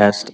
podcast.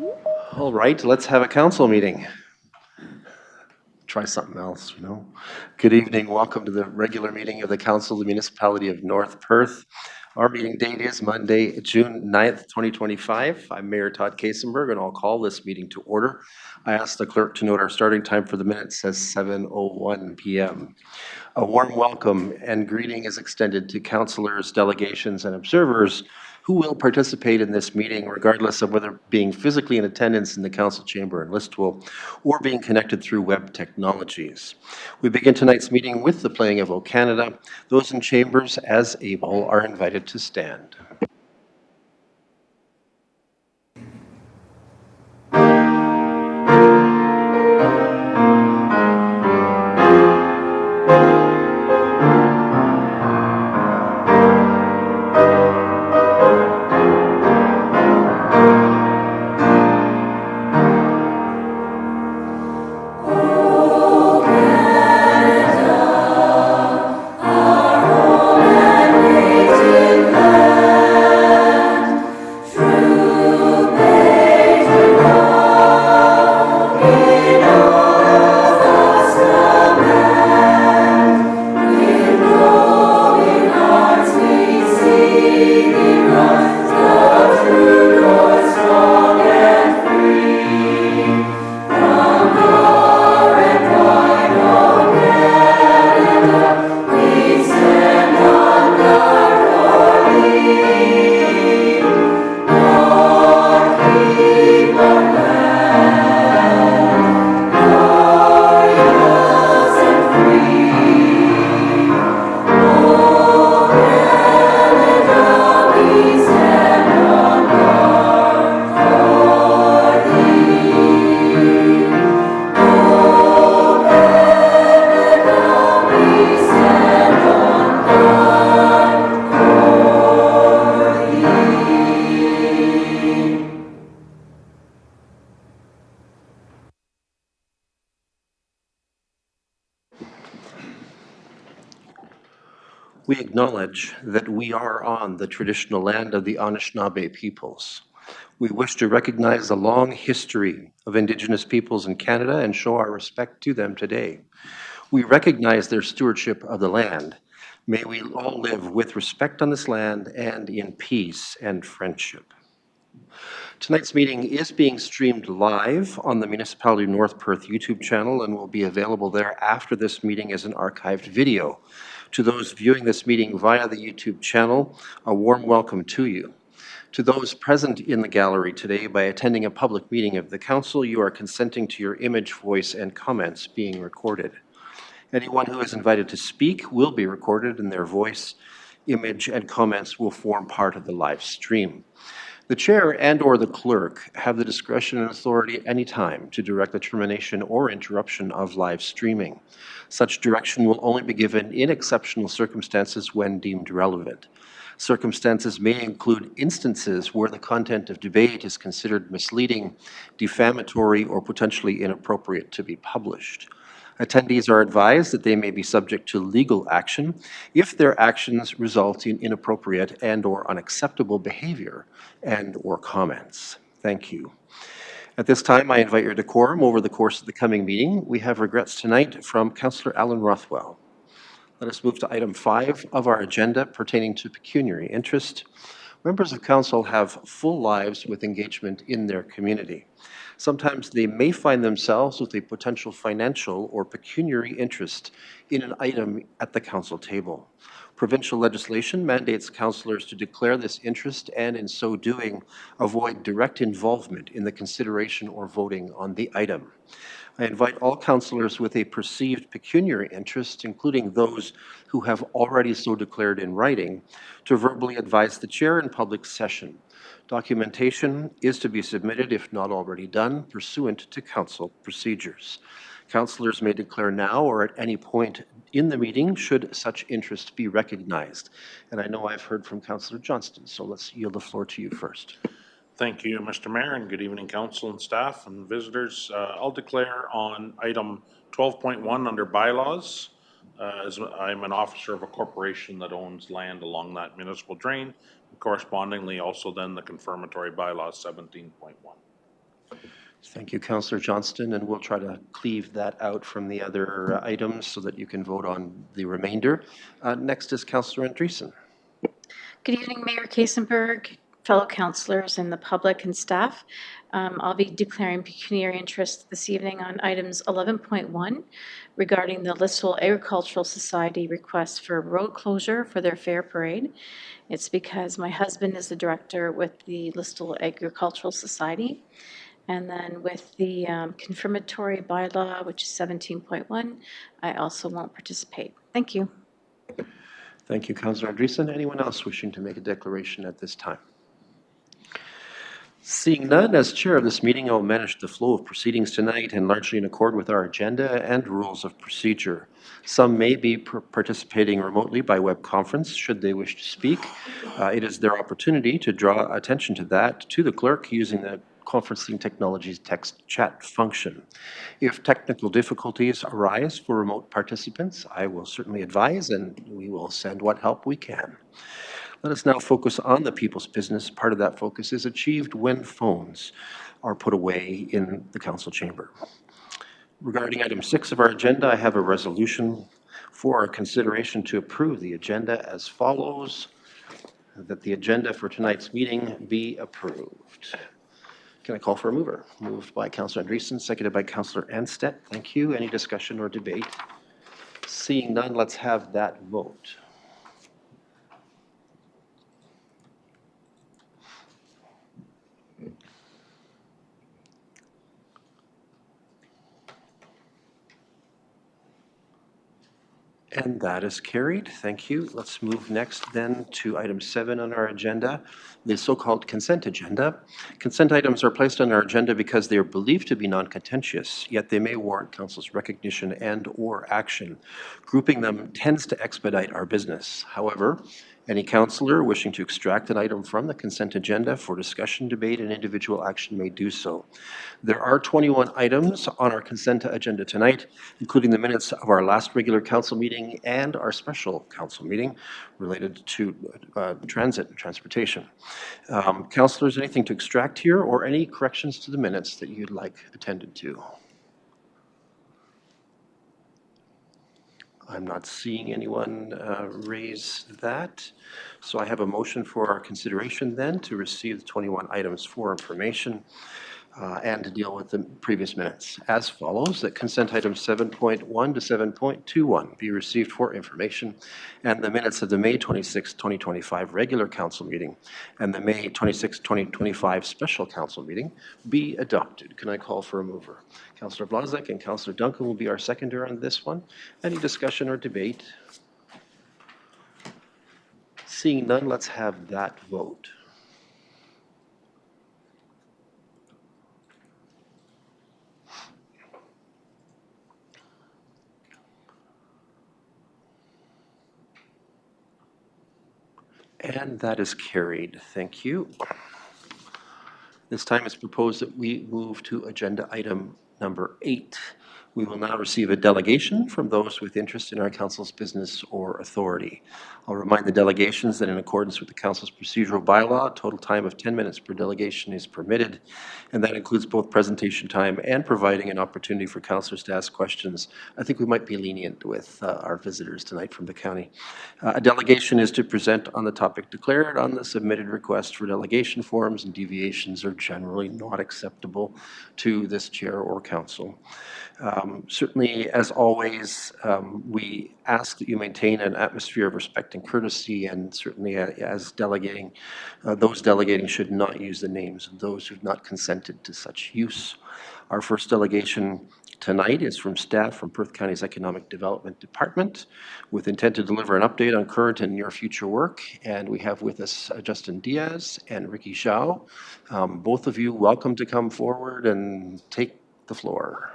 All right, let's have a council meeting. Try something else, you know. Good evening. Welcome to the regular meeting of the Council of the Municipality of North Perth. Our meeting date is Monday, June 9th, 2025. I'm Mayor Todd Kasenberg, and I'll call this meeting to order. I ask the clerk to note our starting time for the minutes as 7:01 p.m. A warm welcome and greeting is extended to councilors, delegations, and observers who will participate in this meeting, regardless of whether being physically in attendance in the council chamber in Listowel or being connected through web technologies. We begin tonight's meeting with the playing of O Canada. Those in chambers, as able, are invited to stand. We acknowledge that we are on the traditional land of the Anishinaabe peoples. We wish to recognize the long history of Indigenous peoples in Canada and show our respect to them today. We recognize their stewardship of the land. May we all live with respect on this land and in peace and friendship. Tonight's meeting is being streamed live on the Municipality of North Perth YouTube channel and will be available there after this meeting as an archived video. To those viewing this meeting via the YouTube channel, a warm welcome to you. To those present in the gallery today, by attending a public meeting of the Council, you are consenting to your image, voice, and comments being recorded. Anyone who is invited to speak will be recorded, and their voice, image, and comments will form part of the live stream. The chair and/or the clerk have the discretion and authority at any time to direct the termination or interruption of live streaming. Such direction will only be given in exceptional circumstances when deemed relevant. Circumstances may include instances where the content of debate is considered misleading, defamatory, or potentially inappropriate to be published. Attendees are advised that they may be subject to legal action if their actions result in inappropriate and/or unacceptable behavior and/or comments. Thank you. At this time, I invite your decorum over the course of the coming meeting. We have regrets tonight from Councillor Alan Rothwell. Let us move to item 5 of our agenda pertaining to pecuniary interest. Members of council have full lives with engagement in their community. Sometimes they may find themselves with a potential financial or pecuniary interest in an item at the council table. Provincial legislation mandates councillors to declare this interest and, in so doing, avoid direct involvement in the consideration or voting on the item. I invite all councillors with a perceived pecuniary interest, including those who have already so declared in writing, to verbally advise the chair in public session. Documentation is to be submitted, if not already done, pursuant to council procedures. Councillors may declare now or at any point in the meeting should such interest be recognized. And I know I've heard from Councillor Johnston, so let's yield the floor to you first. Thank you, Mr. Mayor, and good evening, council and staff and visitors. I'll declare on item 12.1 under bylaws, as I'm an officer of a corporation that owns land along that municipal drain, and correspondingly also then the confirmatory bylaws 17.1. Thank you, Councillor Johnston, and we'll try to cleave that out from the other items so that you can vote on the remainder. Next is Councillor Andreessen. Good evening, Mayor Kasenberg, fellow councillors, and the public and staff. I'll be declaring pecuniary interest this evening on items 11.1 regarding the Listowel Agricultural Society request for road closure for their fair parade. It's because my husband is the director with the Listowel Agricultural Society. And then with the confirmatory bylaw, which is 17.1, I also won't participate. Thank you. Thank you, Councillor Andreessen. Anyone else wishing to make a declaration at this time? Seeing none, as chair of this meeting, I will manage the flow of proceedings tonight and largely in accord with our agenda and rules of procedure. Some may be participating remotely by web conference should they wish to speak. It is their opportunity to draw attention to that to the clerk using the conferencing technology's text chat function. If technical difficulties arise for remote participants, I will certainly advise and we will send what help we can. Let us now focus on the people's business. Part of that focus is achieved when phones are put away in the council chamber. Regarding item 6 of our agenda, I have a resolution for our consideration to approve the agenda as follows: that the agenda for tonight's meeting be approved. Can I call for a mover? Moved by Councillor Andreessen, seconded by Councillor Anstett. Thank you. Any discussion or debate? Seeing none, let's have that vote. And that is carried. Thank you. Let's move next then to item 7 on our agenda, the so-called consent agenda. Consent items are placed on our agenda because they are believed to be non-contentious, yet they may warrant council's recognition and or action. Grouping them tends to expedite our business. However, any councillor wishing to extract an item from the consent agenda for discussion, debate, and individual action may do so. There are 21 items on our consent agenda tonight, including the minutes of our last regular council meeting and our special council meeting related to transit and transportation. Councillors, anything to extract here or any corrections to the minutes that you'd like attended to? I'm not seeing anyone raise that. So I have a motion for our consideration then to receive the 21 items for information and to deal with the previous minutes as follows: that consent items 7.1 to 7.21 be received for information, and the minutes of the May 26, 2025 regular council meeting and the May 26, 2025 special council meeting be adopted. Can I call for a mover? Councillor Blazek and Councillor Duncan will be our seconder on this one. Any discussion or debate? Seeing none, let's have that vote. And that is carried. Thank you. This time it's proposed that we move to agenda item number 8. We will now receive a delegation from those with interest in our council's business or authority. I'll remind the delegations that in accordance with the council's procedural bylaw, a total time of 10 minutes per delegation is permitted, and that includes both presentation time and providing an opportunity for councillors to ask questions. I think we might be lenient with our visitors tonight from the county. A delegation is to present on the topic declared on the submitted request for delegation forms, and deviations are generally not acceptable to this chair or council. Certainly, as always, we ask that you maintain an atmosphere of respect and courtesy, and certainly as delegating, those delegating should not use the names of those who have not consented to such use. Our first delegation tonight is from staff from Perth County's Economic Development Department with intent to deliver an update on current and near future work. And we have with us Justin Diaz and Ricky Zhao. Both of you welcome to come forward and take the floor.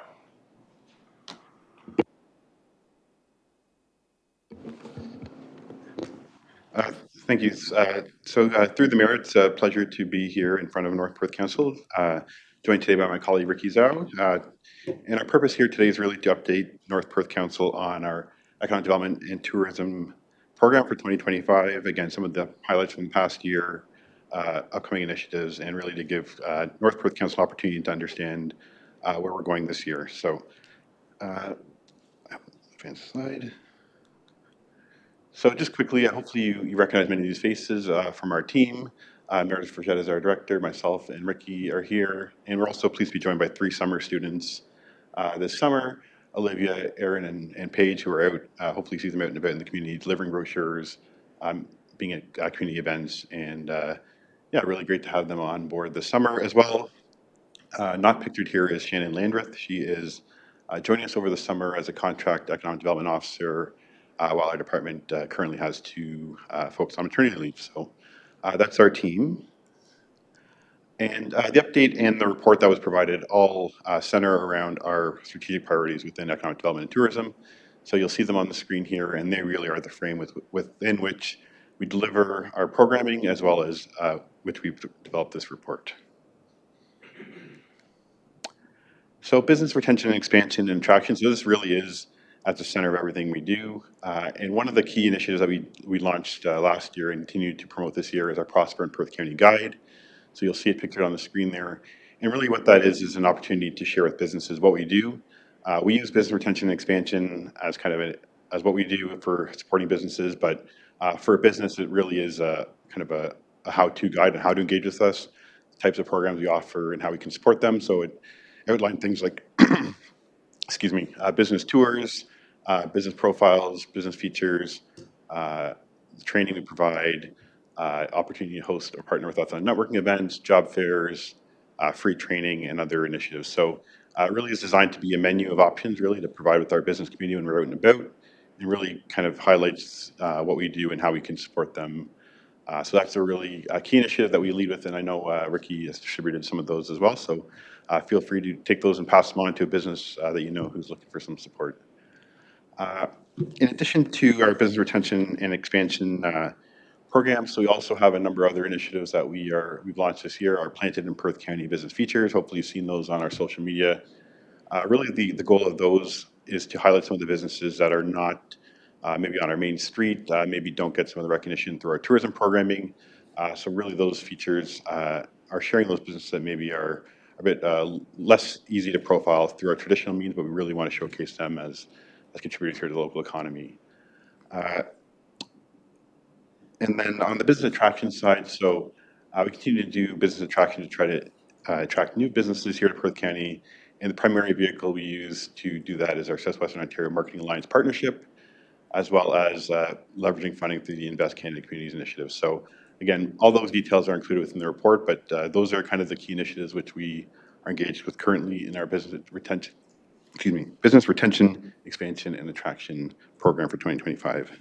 Thank you. Through the mayor, it's a pleasure to be here in front of North Perth Council, joined today by my colleague Ricky Zhao. And our purpose here today is really to update North Perth Council on our economic development and tourism program for 2025. Again, some of the highlights from the past year, upcoming initiatives and really to give North Perth Council an opportunity to understand where we're going this year. So, advance slide. So just quickly, hopefully you recognize many of these faces from our team. Meredith Frechette is our director, myself and Ricky are here. And we're also pleased to be joined by 3 summer students this summer, Olivia, Erin, and Paige, who are out, hopefully see them out and about in the community, delivering brochures, being at community events, and yeah, really great to have them on board this summer as well. Not pictured here is Shannon Landreth. She is joining us over the summer as a contract economic development officer, while our department currently has 2 folks on maternity leave. So that's our team. And the update and the report that was provided all center around our strategic priorities within economic development and tourism. So you'll see them on the screen here, and they really are the frame within which we deliver our programming as well as which we've developed this report. So business retention and expansion and attraction. So this really is at the center of everything we do. And one of the key initiatives that we launched last year and continue to promote this year is our Prosper in Perth County Guide. So you'll see it pictured on the screen there. And really what that is an opportunity to share with businesses what we do. We use business retention and expansion as kind of as what we do for supporting businesses, but for a business, it really is kind of a how-to guide on how to engage with us, the types of programs we offer and how we can support them. So it outlined things like, excuse me, business tours, business profiles, business features, training we provide, opportunity to host or partner with us on networking events, job fairs, free training, and other initiatives. So it really is designed to be a menu of options really to provide with our business community when we're out and about, and really kind of highlights what we do and how we can support them. So that's a really key initiative that we lead with, and I know Ricky has distributed some of those as well. So feel free to take those and pass them on to a business that you know who's looking for some support. In addition to our business retention and expansion programs, so we also have a number of other initiatives that we've launched this year. Our Planted in Perth County business features. Hopefully you've seen those on our social media. Really the goal of those is to highlight some of the businesses that are not maybe on our main street, maybe don't get some of the recognition through our tourism programming. So really those features are sharing those businesses that maybe are a bit less easy to profile through our traditional means, but we really want to showcase them as contributors here to the local economy. And then on the business attraction side, so we continue to do business attraction to try to attract new businesses here to Perth County. And the primary vehicle we use to do that is our Southwestern Ontario Marketing Alliance partnership, as well as leveraging funding through the Invest Canada Communities Initiative. So again, all those details are included within the report, but those are kind of the key initiatives which we are engaged with currently in our business retention, expansion, and attraction program for 2025.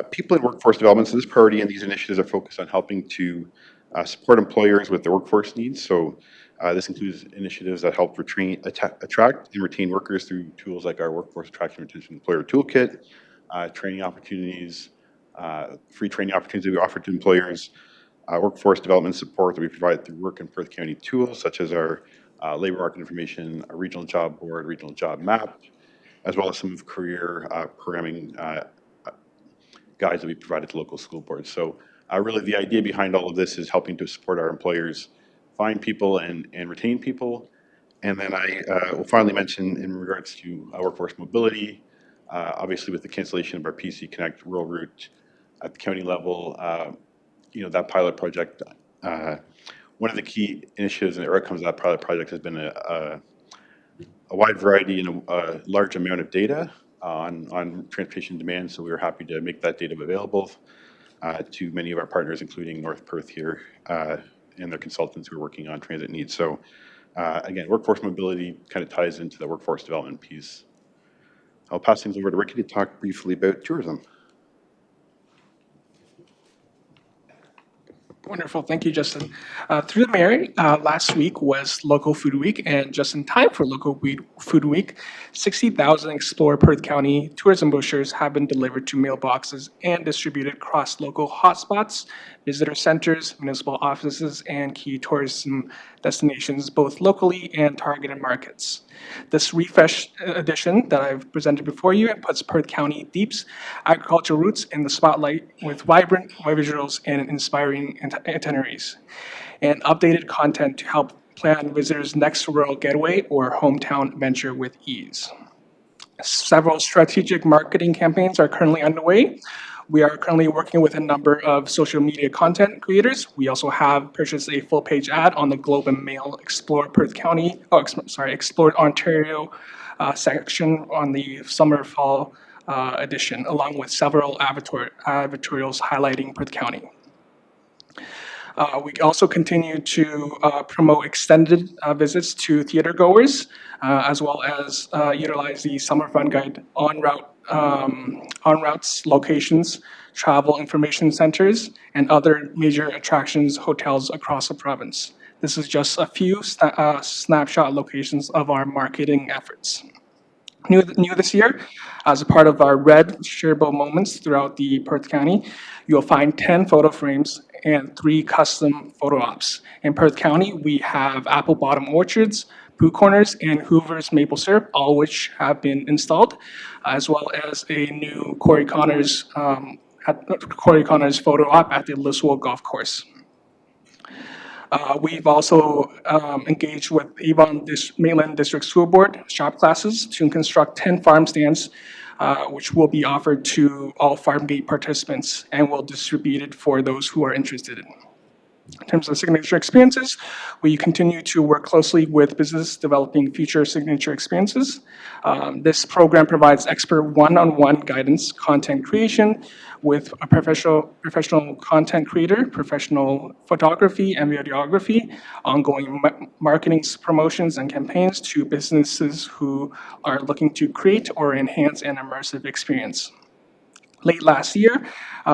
People and workforce development. So this priority and these initiatives are focused on helping to support employers with their workforce needs. So this includes initiatives that help attract and retain workers through tools like our Workforce Attraction and Retention Employer Toolkit, training opportunities, free training opportunities that we offer to employers, workforce development support that we provide through Work in Perth County tools, such as our labor market information, a regional job board, regional job map, as well as some of career programming guides that we provided to local school boards. So really the idea behind all of this is helping to support our employers find people and retain people. And then I will finally mention in regards to workforce mobility, obviously with the cancellation of our PC Connect rural route at the county level, that pilot project, one of the key initiatives and outcomes of that pilot project has been a wide variety and a large amount of data on transportation demand. So we were happy to make that data available to many of our partners, including North Perth here and their consultants who are working on transit needs. So again, workforce mobility kind of ties into the workforce development piece. I'll pass things over to Ricky to talk briefly about tourism. Wonderful. Thank you, Justin. Through the mayor, last week was Local Food Week, and just in time for Food Week, 60,000 Explore Perth County tourism brochures have been delivered to mailboxes and distributed across local hotspots, visitor centers, municipal offices, and key tourism destinations, both locally and targeted markets. This refresh edition that I've presented before you puts Perth County Deep's agricultural roots in the spotlight with vibrant visuals and inspiring itineraries, and updated content to help plan visitors' next rural getaway or hometown venture with ease. Several strategic marketing campaigns are currently underway. We are currently working with a number of social media content creators. We also have purchased a full-page ad on the Globe and Mail Explore Perth County, Explore Ontario section on the summer-fall edition, along with several advertorials highlighting Perth County. We also continue to promote extended visits to theater goers, as well as utilize the Summer Fun Guide on routes, locations, travel information centers, and other major attractions, hotels across the province. This is just a few snapshot locations of our marketing efforts. New this year, as a part of our red shareable moments throughout the Perth County, you'll find 10 photo frames and 3 custom photo ops. In Perth County, we have Apple Bottom Orchards, Pooh Corners, and Hoover's Maple Syrup, all which have been installed, as well as a new Corey Connors photo op at the Liswell Golf Course. We've also engaged with Avon Mainland District School Board shop classes to construct 10 farm stands, which will be offered to all farm gate participants and will distribute it for those who are interested. In terms of signature experiences, we continue to work closely with business developing future signature experiences. This program provides expert one-on-one guidance, content creation with a professional content creator, professional photography and videography, ongoing marketing promotions and campaigns to businesses who are looking to create or enhance an immersive experience. Late last year,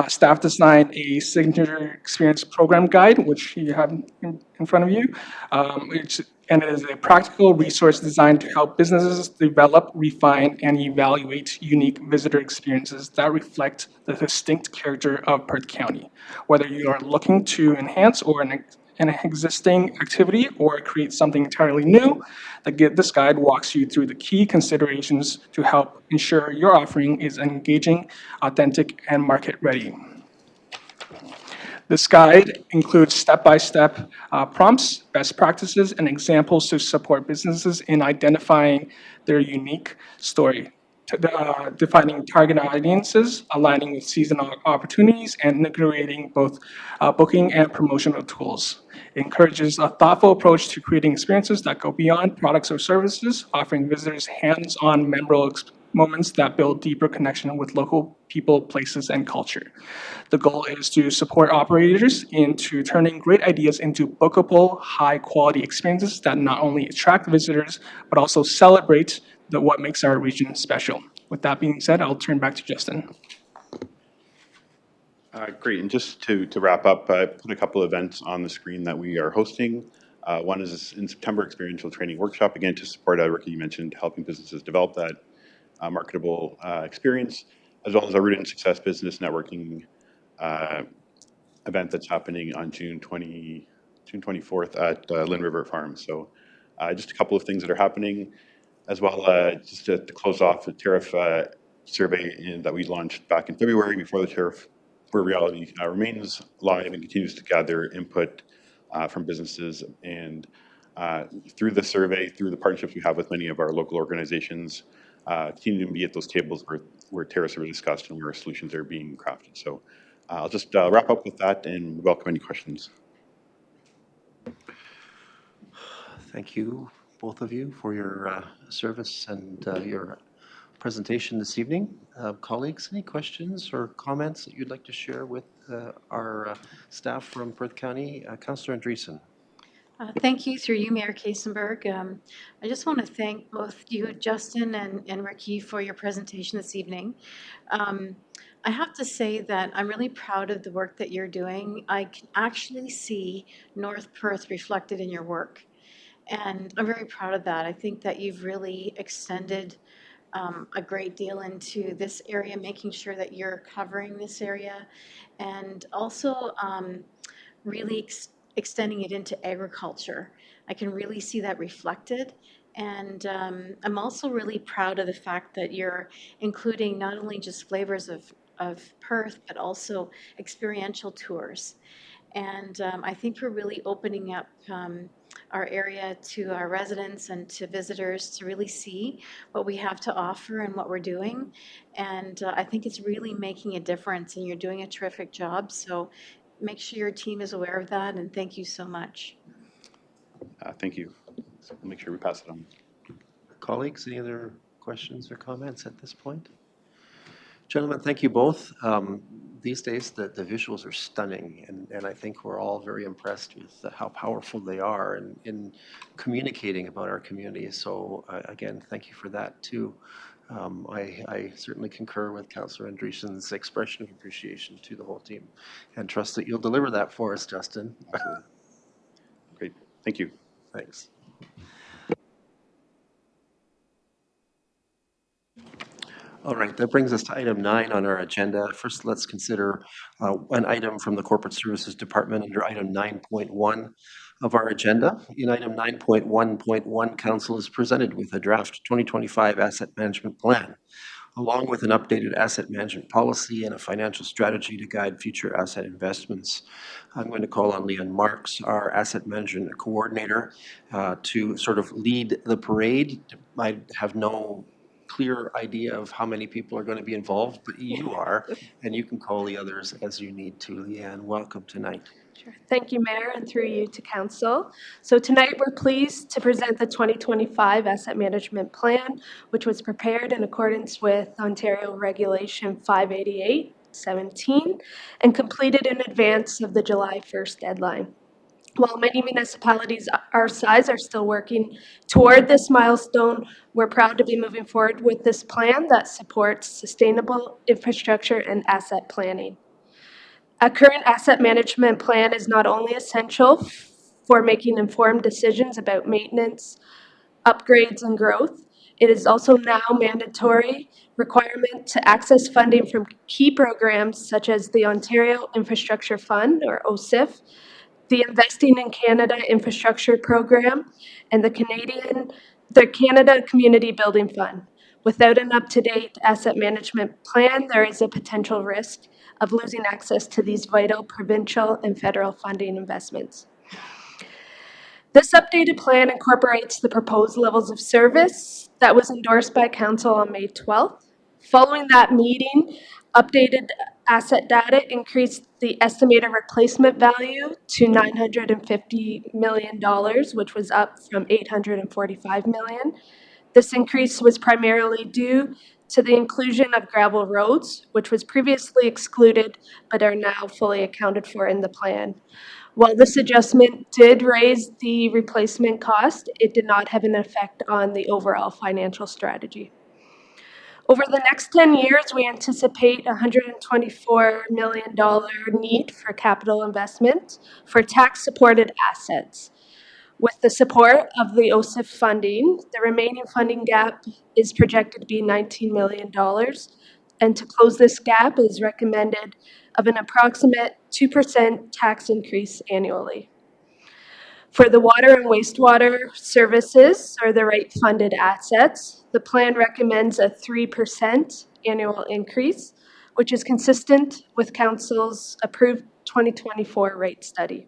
staff designed a signature experience program guide, which you have in front of you. And it is a practical resource designed to help businesses develop, refine, and evaluate unique visitor experiences that reflect the distinct character of Perth County. Whether you are looking to enhance or an existing activity or create something entirely new, this guide walks you through the key considerations to help ensure your offering is engaging, authentic, and market-ready. This guide includes step-by-step prompts, best practices, and examples to support businesses in identifying their unique story, defining target audiences, aligning with seasonal opportunities, and integrating both booking and promotional tools. It encourages a thoughtful approach to creating experiences that go beyond products or services, offering visitors hands-on memorable moments that build deeper connection with local people, places, and culture. The goal is to support operators into turning great ideas into bookable, high-quality experiences that not only attract visitors, but also celebrate what makes our region special. With that being said, I'll turn back to Justin. Great, and just to wrap up, I put a couple events on the screen that we are hosting. One is in September, experiential training workshop, again, to support, Ricky, you mentioned, helping businesses develop that marketable experience, as well as our Rooted in Success business networking event that's happening on June 24th at Lynn River Farm. So just a couple of things that are happening, as well just to close off the tariff survey that we launched back in February before the tariff, where reality remains live and continues to gather input from businesses. And through the survey, through the partnerships we have with many of our local organizations, continue to be at those tables where tariffs are discussed and where solutions are being crafted. So I'll just wrap up with that and welcome any questions. Thank you, both of you, for your service and your presentation this evening. Colleagues, any questions or comments that you'd like to share with our staff from Perth County? Councillor Andreessen. Thank you, through you, Mayor Kaysenberg. I just want to thank both you, Justin and Ricky, for your presentation this evening. I have to say that I'm really proud of the work that you're doing. I can actually see North Perth reflected in your work. And I'm very proud of that. I think that you've really extended a great deal into this area, making sure that you're covering this area, and also really extending it into agriculture. I can really see that reflected. And I'm also really proud of the fact that you're including not only just flavors of Perth, but also experiential tours. And I think we're really opening up our area to our residents and to visitors to really see what we have to offer and what we're doing. And I think it's really making a difference, and you're doing a terrific job. So make sure your team is aware of that, and thank you so much. Thank you. So we'll make sure we pass it on. Colleagues, any other questions or comments at this point? Gentlemen, thank you both. These days, the visuals are stunning, and I think we're all very impressed with how powerful they are in communicating about our community. So again, thank you for that too. I certainly concur with Councillor Andreessen's expression of appreciation to the whole team, and trust that you'll deliver that for us, Justin. Great. Thank you. Thanks. All right, that brings us to item 9 on our agenda. First, let's consider an item from the Corporate Services Department under item 9.1 of our agenda. In item 9.1.1, Council is presented with a draft 2025 asset management plan, along with an updated asset management policy and a financial strategy to guide future asset investments. I'm going to call on Leon Marks, our asset management coordinator, to sort of lead the parade. I have no clear idea of how many people are going to be involved, but you are, and you can call the others as you need to. Leanne, welcome tonight. Sure. Thank you, Mayor, and through you to Council. So tonight we're pleased to present the 2025 Asset Management Plan, which was prepared in accordance with Ontario Regulation 588-17 and completed in advance of the July 1st deadline. While many municipalities our size are still working toward this milestone, we're proud to be moving forward with this plan that supports sustainable infrastructure and asset planning. A current asset management plan is not only essential for making informed decisions about maintenance, upgrades, and growth, it is also now mandatory requirement to access funding from key programs such as the Ontario Infrastructure Fund, or OSIF, the Investing in Canada Infrastructure Program, and the Canada Community Building Fund. Without an up-to-date asset management plan, there is a potential risk of losing access to these vital provincial and federal funding investments. This updated plan incorporates the proposed levels of service that was endorsed by Council on May 12th. Following that meeting, updated asset data increased the estimated replacement value to $950 million, which was up from $845 million. This increase was primarily due to the inclusion of gravel roads, which was previously excluded but are now fully accounted for in the plan. While this adjustment did raise the replacement cost, it did not have an effect on the overall financial strategy. Over the next 10 years, we anticipate $124 million need for capital investment for tax-supported assets. With the support of the OSIF funding, the remaining funding gap is projected to be $19 million, and to close this gap is recommended of an approximate 2% tax increase annually. For the water and wastewater services, or the rate-funded assets, the plan recommends a 3% annual increase, which is consistent with Council's approved 2024 rate study.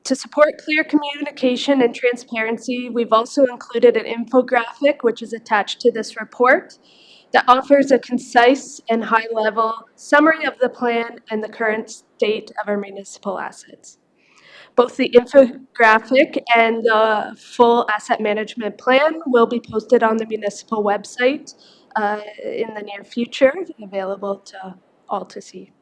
To support clear communication and transparency, we've also included an infographic, which is attached to this report, that offers a concise and high-level summary of the plan and the current state of our municipal assets. Both the infographic and the full asset management plan will be posted on the municipal website in the near future, available to all to see.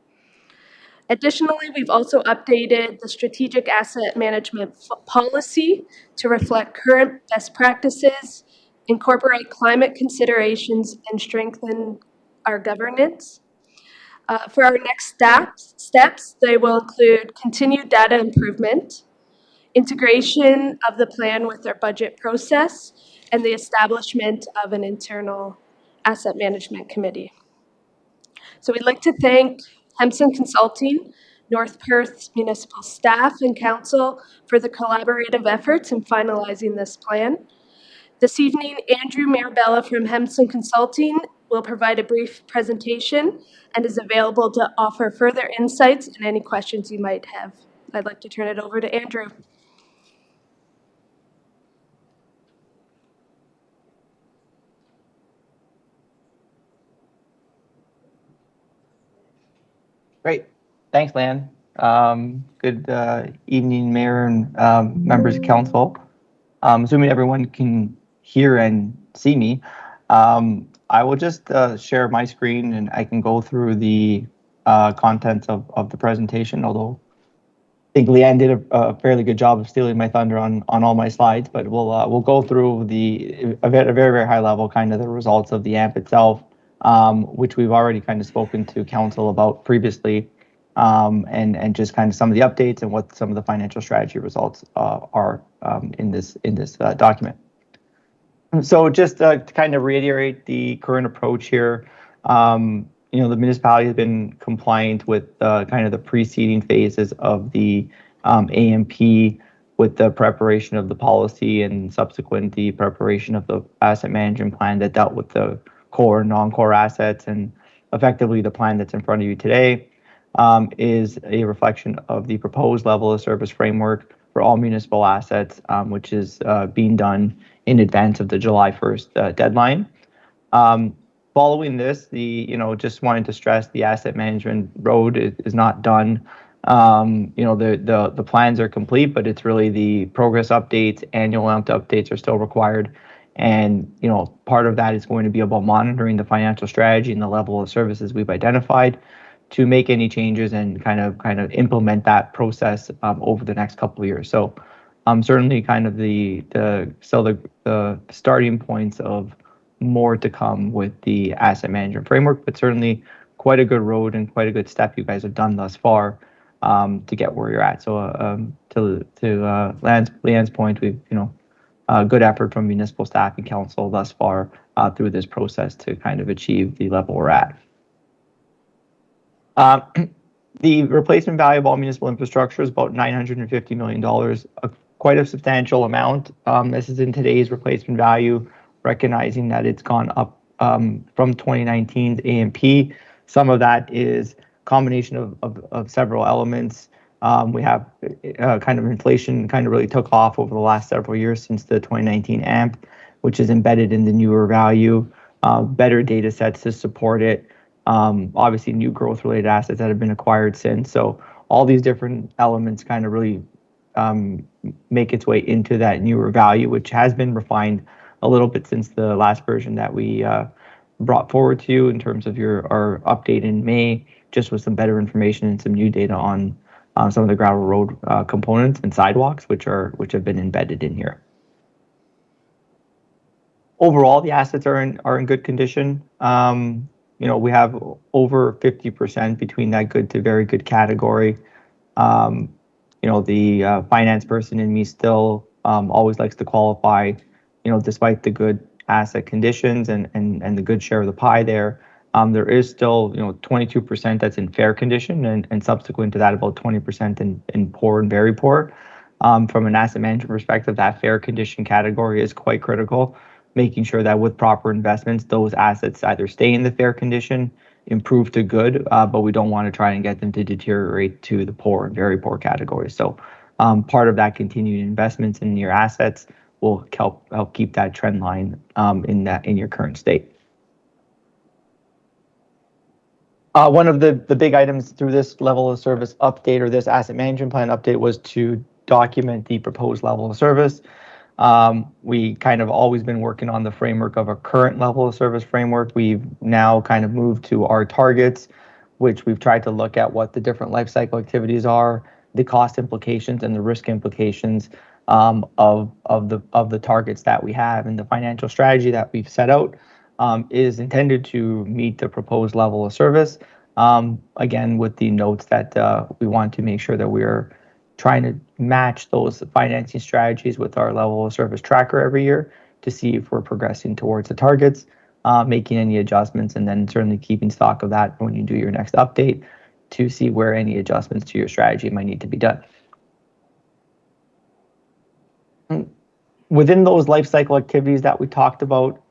Additionally, we've also updated the strategic asset management policy to reflect current best practices, incorporate climate considerations, and strengthen our governance. For our next steps, they will include continued data improvement, integration of the plan with our budget process, and the establishment of an internal asset management committee. So we'd like to thank Hempson Consulting, North Perth municipal staff and council for the collaborative efforts in finalizing this plan. This evening, Andrew Marabella from Hempson Consulting will provide a brief presentation and is available to offer further insights and any questions you might have. I'd like to turn it over to Andrew. Great. Thanks, Lan. Good evening, Mayor and members of council. Assuming everyone can hear and see me, I will just share my screen and I can go through the contents of the presentation, although I think Leanne did a fairly good job of stealing my thunder on all my slides, but we'll go through a very, very high level, kind of the results of the AMP itself, which we've already kind of spoken to council about previously, and just kind of some of the updates and what some of the financial strategy results are in this document. So just to kind of reiterate the current approach here, the municipality has been compliant with kind of the preceding phases of the AMP with the preparation of the policy and subsequent the preparation of the asset management plan that dealt with the core and non-core assets, and effectively the plan that's in front of you today is a reflection of the proposed level of service framework for all municipal assets, which is being done in advance of the July 1st deadline. Following this, just wanted to stress the asset management road is not done. The plans are complete, but it's really the progress updates, annual AMP updates are still required. And, part of that is going to be about monitoring the financial strategy and the level of services we've identified to make any changes and kind of implement that process over the next couple of years. So certainly kind of the starting points of more to come with the asset management framework, but certainly quite a good road and quite a good step you guys have done thus far to get where you're at. So to Leanne's point, we've good effort from municipal staff and council thus far through this process to kind of achieve the level we're at. The replacement value of all municipal infrastructure is about $950 million, quite a substantial amount. This is in today's replacement value, recognizing that it's gone up from 2019's AMP. Some of that is combination of several elements. We have kind of inflation kind of really took off over the last several years since the 2019 AMP, which is embedded in the newer value, better data sets to support it. Obviously new growth related assets that have been acquired since. So all these different elements kind of really make its way into that newer value, which has been refined a little bit since the last version that we brought forward to you in terms of our update in May, just with some better information and some new data on some of the gravel road components and sidewalks, which have been embedded in here. Overall, the assets are in good condition. We have over 50% between that good to very good category. The finance person in me still always likes to qualify, despite the good asset conditions and the good share of the pie there. There is still, 22% that's in fair condition, and subsequent to that, about 20% in poor and very poor. From an asset management perspective, that fair condition category is quite critical, making sure that with proper investments, those assets either stay in the fair condition, improve to good, but we don't want to try and get them to deteriorate to the poor and very poor category. So part of that continued investments in your assets will help keep that trend line in your current state. One of the big items through this level of service update or this asset management plan update was to document the proposed level of service. We kind of always been working on the framework of a current level of service framework. We've now kind of moved to our targets, which we've tried to look at what the different life cycle activities are, the cost implications and the risk implications of the targets that we have and the financial strategy that we've set out. is intended to meet the proposed level of service. Again, with the notes that we want to make sure that we're trying to match those financing strategies with our level of service tracker every year to see if we're progressing towards the targets, making any adjustments, and then certainly keeping stock of that when you do your next update to see where any adjustments to your strategy might need to be done. Within those life cycle activities that we talked about,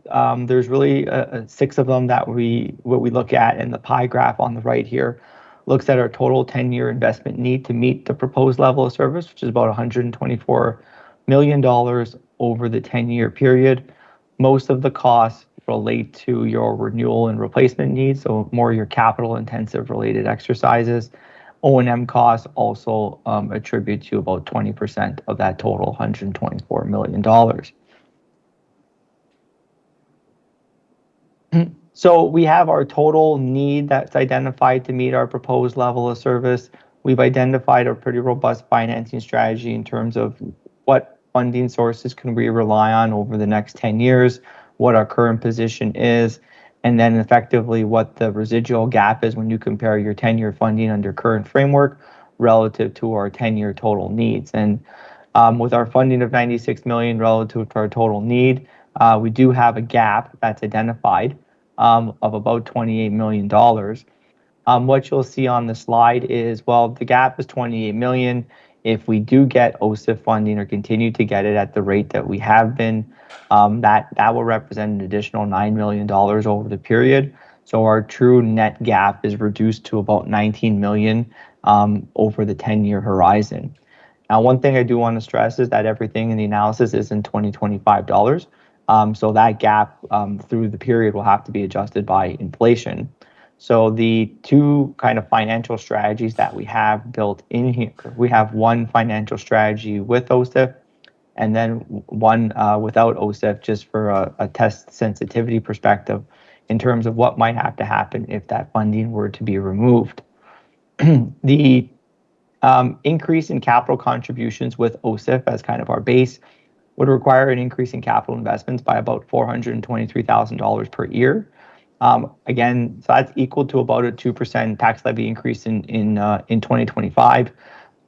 there's really 6 of them that we look at, and the pie graph on the right here looks at our total 10-year investment need to meet the proposed level of service, which is about $124 million over the 10-year period. Most of the costs relate to your renewal and replacement needs, so more your capital intensive related exercises. O&M costs also attribute to about 20% of that total $124 million. So we have our total need that's identified to meet our proposed level of service. We've identified a pretty robust financing strategy in terms of what funding sources can we rely on over the next 10 years, what our current position is, and then effectively what the residual gap is when you compare your 10-year funding under current framework relative to our 10-year total needs. And with our funding of $96 million relative to our total need, we do have a gap that's identified of about $28 million. What you'll see on the slide is, well, the gap is $28 million. If we do get OSIF funding or continue to get it at the rate that we have been, that will represent an additional $9 million over the period. So our true net gap is reduced to about $19 million over the 10-year horizon. Now, one thing I do want to stress is that everything in the analysis is in 2025 dollars. So that gap through the period will have to be adjusted by inflation. So the 2 kind of financial strategies that we have built in here, we have one financial strategy with OSIF, and then one without OSIF, just for a test sensitivity perspective in terms of what might have to happen if that funding were to be removed. The increase in capital contributions with OSIF as kind of our base would require an increase in capital investments by about $423,000 per year. Again, so that's equal to about a 2% tax levy increase in 2025,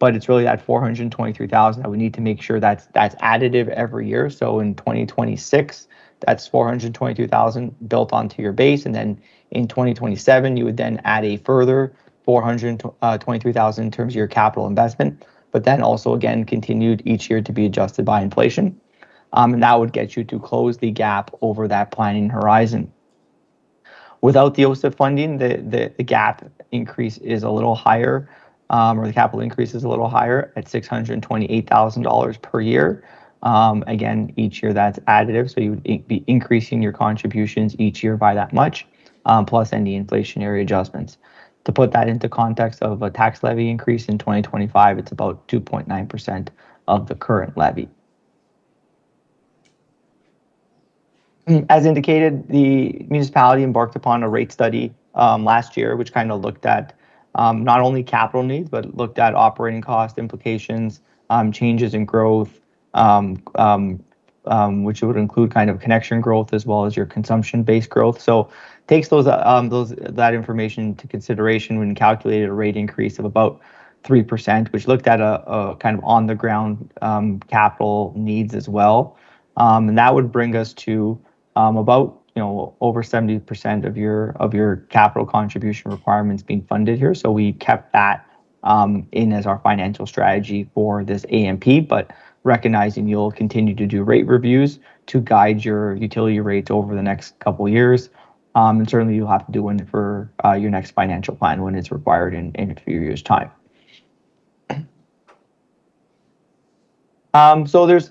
but it's really that $423,000 that we need to make sure that's additive every year. So in 2026, that's $422,000 built onto your base, and then in 2027, you would then add a further $423,000 in terms of your capital investment, but then also again continued each year to be adjusted by inflation, and that would get you to close the gap over that planning horizon. Without the OSIF funding, the gap increase is a little higher, or the capital increase is a little higher at $628,000 per year. Again, each year that's additive, so you would be increasing your contributions each year by that much, plus any inflationary adjustments. To put that into context of a tax levy increase in 2025, it's about 2.9% of the current levy. As indicated, the municipality embarked upon a rate study last year, which kind of looked at not only capital needs, but looked at operating cost implications, changes in growth, which would include kind of connection growth as well as your consumption-based growth. So takes that information into consideration when calculated a rate increase of about 3%, which looked at a kind of on-the-ground capital needs as well, and that would bring us to about over 70% of your capital contribution requirements being funded here. So we kept that in as our financial strategy for this AMP, but recognizing you'll continue to do rate reviews to guide your utility rates over the next couple of years. And certainly you'll have to do one for your next financial plan when it's required in a few years' time. So there's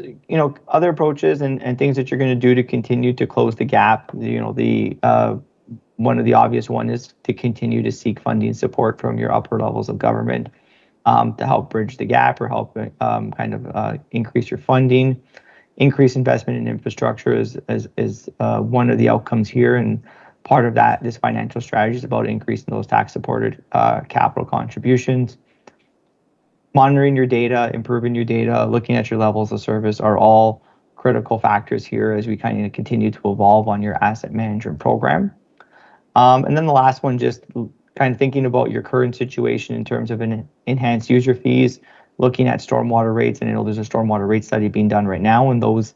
other approaches and things that you're going to do to continue to close the gap. One of the obvious one is to continue to seek funding support from your upper levels of government to help bridge the gap or help increase your funding. Increase investment in infrastructure is one of the outcomes here, and part of that, this financial strategy is about increasing those tax-supported capital contributions. Monitoring your data, improving your data, looking at your levels of service are all critical factors here as we kind of continue to evolve on your asset management program. And then the last one, just kind of thinking about your current situation in terms of an enhanced user fees, looking at stormwater rates, and I know there's a stormwater rate study being done right now, and those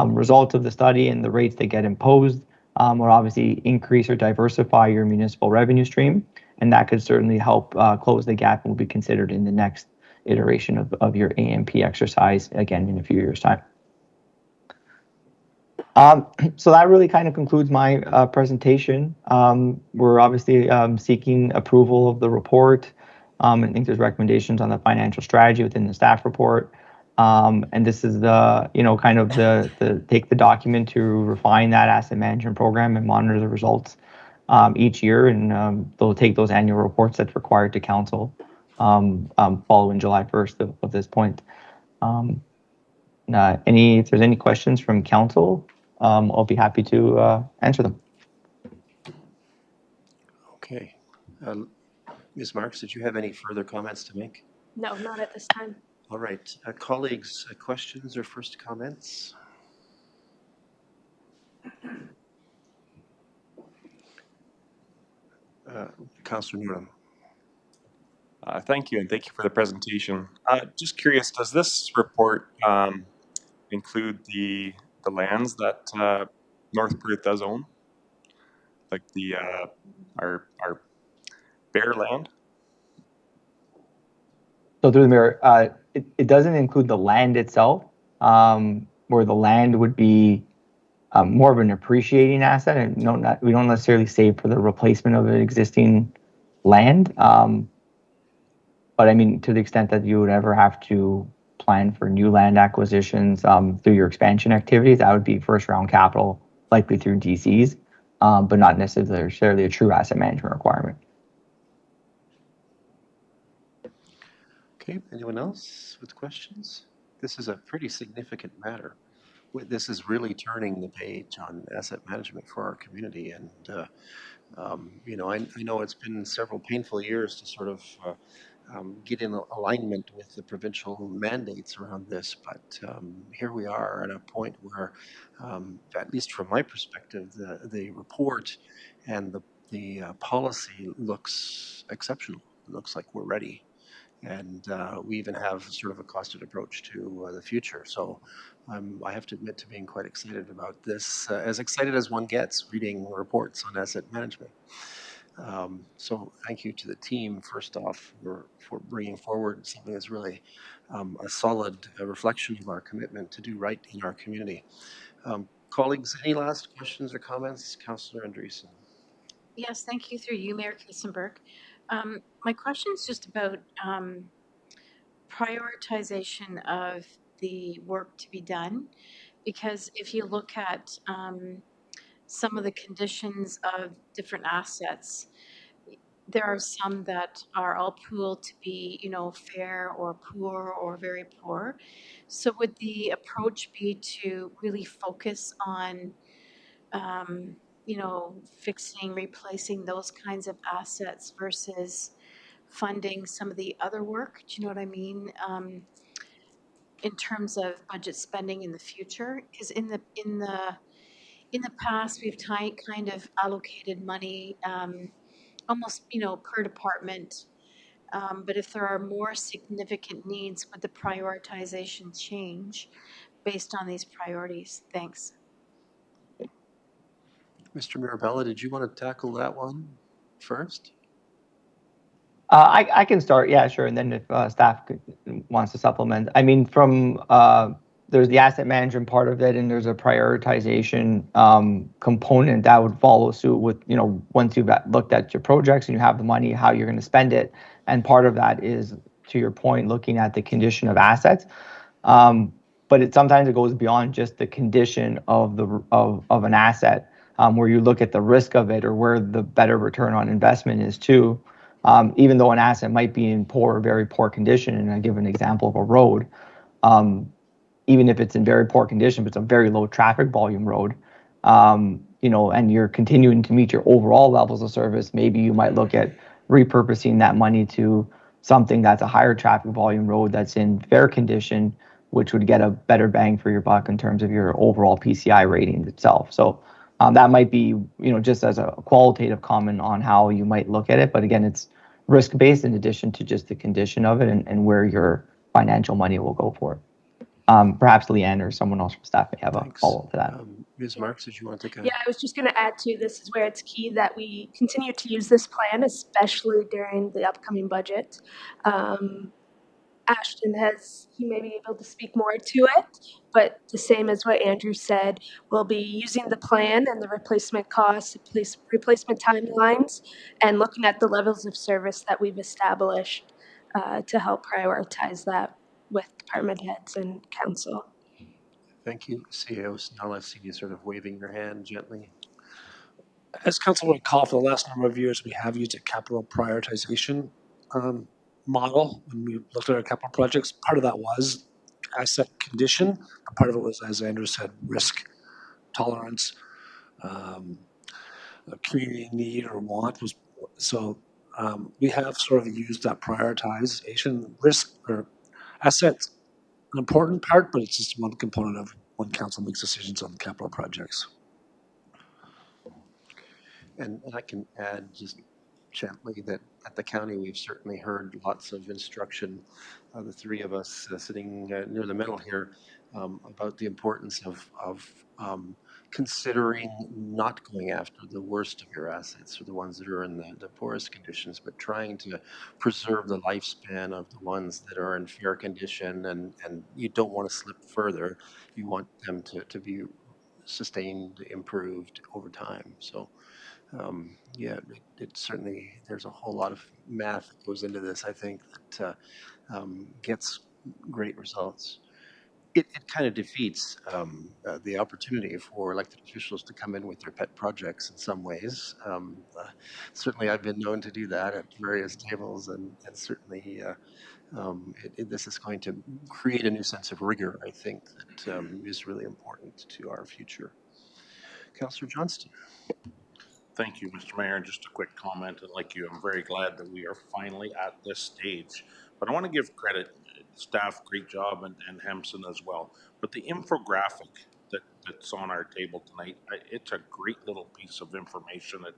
results of the study and the rates that get imposed will obviously increase or diversify your municipal revenue stream, and that could certainly help close the gap and will be considered in the next iteration of your AMP exercise, again, in a few years' time. So that really kind of concludes my presentation. We're obviously seeking approval of the report. I think there's recommendations on the financial strategy within the staff report. And this is the, kind of the take the document to refine that asset management program and monitor the results each year. And they'll take those annual reports that's required to council following July 1st of this point. If there's any questions from council, I'll be happy to answer them. Okay. Ms. Marks, did you have any further comments to make? No, not at this time. All right. Colleagues, questions or first comments? Councillor Newham. Thank you, and thank you for the presentation. Just curious, does this report include the lands that North Perth does own, like the our bare land? So through the mayor, it doesn't include the land itself, where the land would be more of an appreciating asset, and we don't necessarily save for the replacement of an existing land. But I mean, to the extent that you would ever have to plan for new land acquisitions through your expansion activities, that would be first round capital, likely through DCs, but not necessarily a true asset management requirement. Okay, anyone else with questions? This is a pretty significant matter. This is really turning the page on asset management for our community. And, I know it's been several painful years to sort of get in alignment with the provincial mandates around this. But here we are at a point where, at least from my perspective, the report and the policy looks exceptional. It looks like we're ready. And we even have sort of a costed approach to the future. So I have to admit to being quite excited about this, as excited as one gets reading reports on asset management. So thank you to the team, first off, for bringing forward something that's really a solid reflection of our commitment to do right in our community. Colleagues, any last questions or comments? Councillor Andreessen. Yes, thank you through you, Mayor Kiesenberg. My question is just about prioritization of the work to be done, because if you look at some of the conditions of different assets, there are some that are all pooled to be, fair or poor or very poor. So would the approach be to really focus on fixing, replacing those kinds of assets versus funding some of the other work? Do you know what I mean? In terms of budget spending in the future, because in the past we've kind of allocated money almost per department. But if there are more significant needs, would the prioritization change based on these priorities? Thanks. Mr. Mirabella, did you want to tackle that one first? I can start, yeah, sure. And then if staff wants to supplement, I mean, there's the asset management part of it, and there's a prioritization component that would follow suit with, once you've looked at your projects and you have the money, how you're going to spend it. And part of that is, to your point, looking at the condition of assets. But sometimes it goes beyond just the condition of an asset, where you look at the risk of it or where the better return on investment is too. Even though an asset might be in poor or very poor condition, and I give an example of a road, even if it's in very poor condition, but it's a very low traffic volume road, and you're continuing to meet your overall levels of service, maybe you might look at repurposing that money to something that's a higher traffic volume road that's in fair condition, which would get a better bang for your buck in terms of your overall PCI ratings itself. So that might be, just as a qualitative comment on how you might look at it. But again, it's risk-based in addition to just the condition of it and where your financial money will go for it. Perhaps Leanne or someone else from staff may have a follow-up to that. Ms. Marks, did you want to take a... Yeah, I was just going to add to this is where it's key that we continue to use this plan, especially during the upcoming budget. Ashton he may be able to speak more to it, but the same as what Andrew said, we'll be using the plan and the replacement costs, replacement timelines, and looking at the levels of service that we've established to help prioritize that with department heads and council. Thank you. CAOs, now I see you sort of waving your hand gently. As council will recall, for the last number of years, we have used a capital prioritization model when we looked at our capital projects. Part of that was asset condition, and part of it was, as Andrew said, risk tolerance, community need or want. So we have sort of used that prioritization. Risk or assets, an important part, but it's just one component of when council makes decisions on capital projects. And I can add just gently that at the county, we've certainly heard lots of instruction, the three of us sitting near the middle here, about the importance of considering not going after the worst of your assets or the ones that are in the poorest conditions, but trying to preserve the lifespan of the ones that are in fair condition, and you don't want to slip further. You want them to be sustained, improved over time. So yeah, it certainly, there's a whole lot of math that goes into this, I think, that gets great results. It kind of defeats the opportunity for elected officials to come in with their pet projects in some ways. Certainly I've been known to do that at various tables, and certainly this is going to create a new sense of rigor, I think, that is really important to our future. Councillor Johnston. Thank you, Mr. Mayor. And just a quick comment, and like you, I'm very glad that we are finally at this stage. But I want to give credit, staff, great job, and Hampson as well. But the infographic that's on our table tonight, it's a great little piece of information. It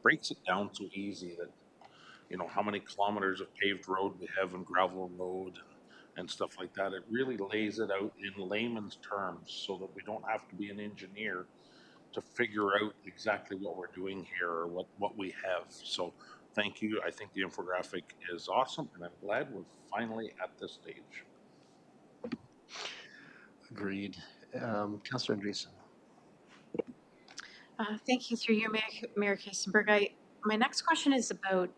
breaks it down so easy that, how many kilometers of paved road we have and gravel road and stuff like that. It really lays it out in layman's terms so that we don't have to be an engineer to figure out exactly what we're doing here or what we have. So thank you. I think the infographic is awesome, and I'm glad we're finally at this stage. Agreed. Councillor Andreessen. Thank you through you, Mayor Kasenberg. My next question is about,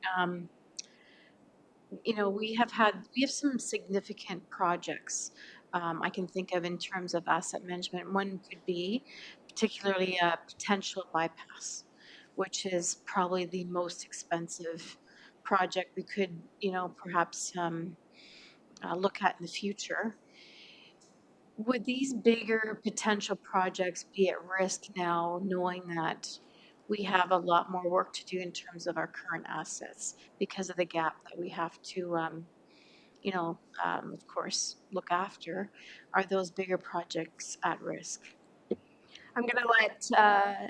we have some significant projects I can think of in terms of asset management. One could be particularly a potential bypass, which is probably the most expensive project we could, perhaps look at in the future. Would these bigger potential projects be at risk now, knowing that we have a lot more work to do in terms of our current assets because of the gap that we have to, of course, look after? Are those bigger projects at risk? I'm going to let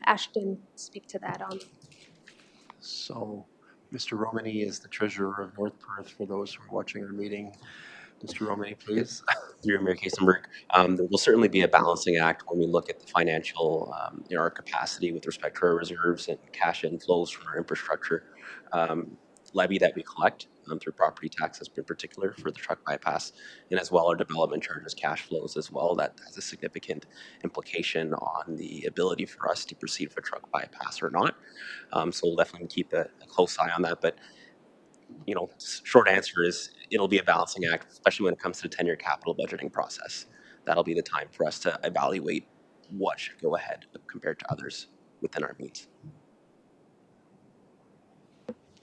Ashton speak to that on. So Mr. Romani is the treasurer of North Perth for those who are watching our meeting. Mr. Romani, please. Through Mayor Kasenberg, there will certainly be a balancing act when we look at the financial, our capacity with respect to our reserves and cash inflows from our infrastructure levy that we collect through property taxes, in particular for the truck bypass, and as well our development charges, cash flows as well. That has a significant implication on the ability for us to proceed with a truck bypass or not. So we'll definitely keep a close eye on that. But short answer is it'll be a balancing act, especially when it comes to the 10-year capital budgeting process. That'll be the time for us to evaluate what should go ahead compared to others within our means.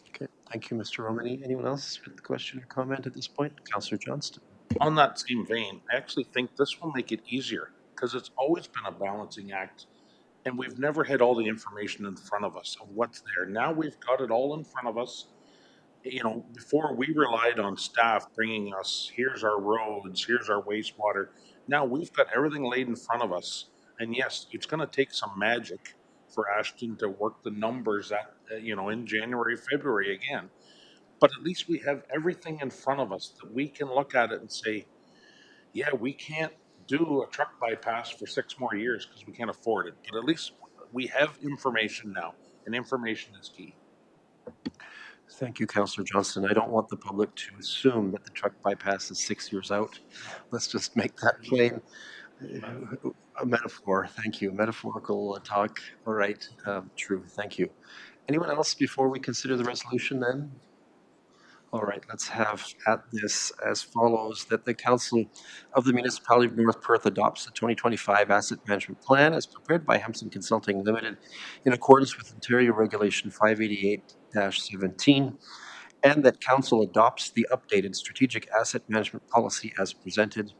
Okay, thank you, Mr. Romani. Anyone else with a question or comment at this point? Councillor Johnston. On that same vein, I actually think this will make it easier because it's always been a balancing act, and we've never had all the information in front of us of what's there. Now we've got it all in front of us. you know, before we relied on staff bringing us, here's our roads, here's our wastewater. Now we've got everything laid in front of us. And yes, it's going to take some magic for Ashton to work the numbers at, you know, in January, February again. But at least we have everything in front of us that we can look at it and say, yeah, we can't do a truck bypass for 6 more years because we can't afford it. But at least we have information now, and information is key. Thank you, Councillor Johnston. I don't want the public to assume that the truck bypass is 6 years out. Let's just make that plain. A metaphor, thank you. Metaphorical talk. All right, true, thank you. Anyone else before we consider the resolution then? All right, let's have at this as follows, that the Council of the Municipality of North Perth adopts the 2025 Asset Management Plan as prepared by Hempson Consulting Limited in accordance with Ontario Regulation 588-17, and that Council adopts the updated Strategic Asset Management Policy as presented,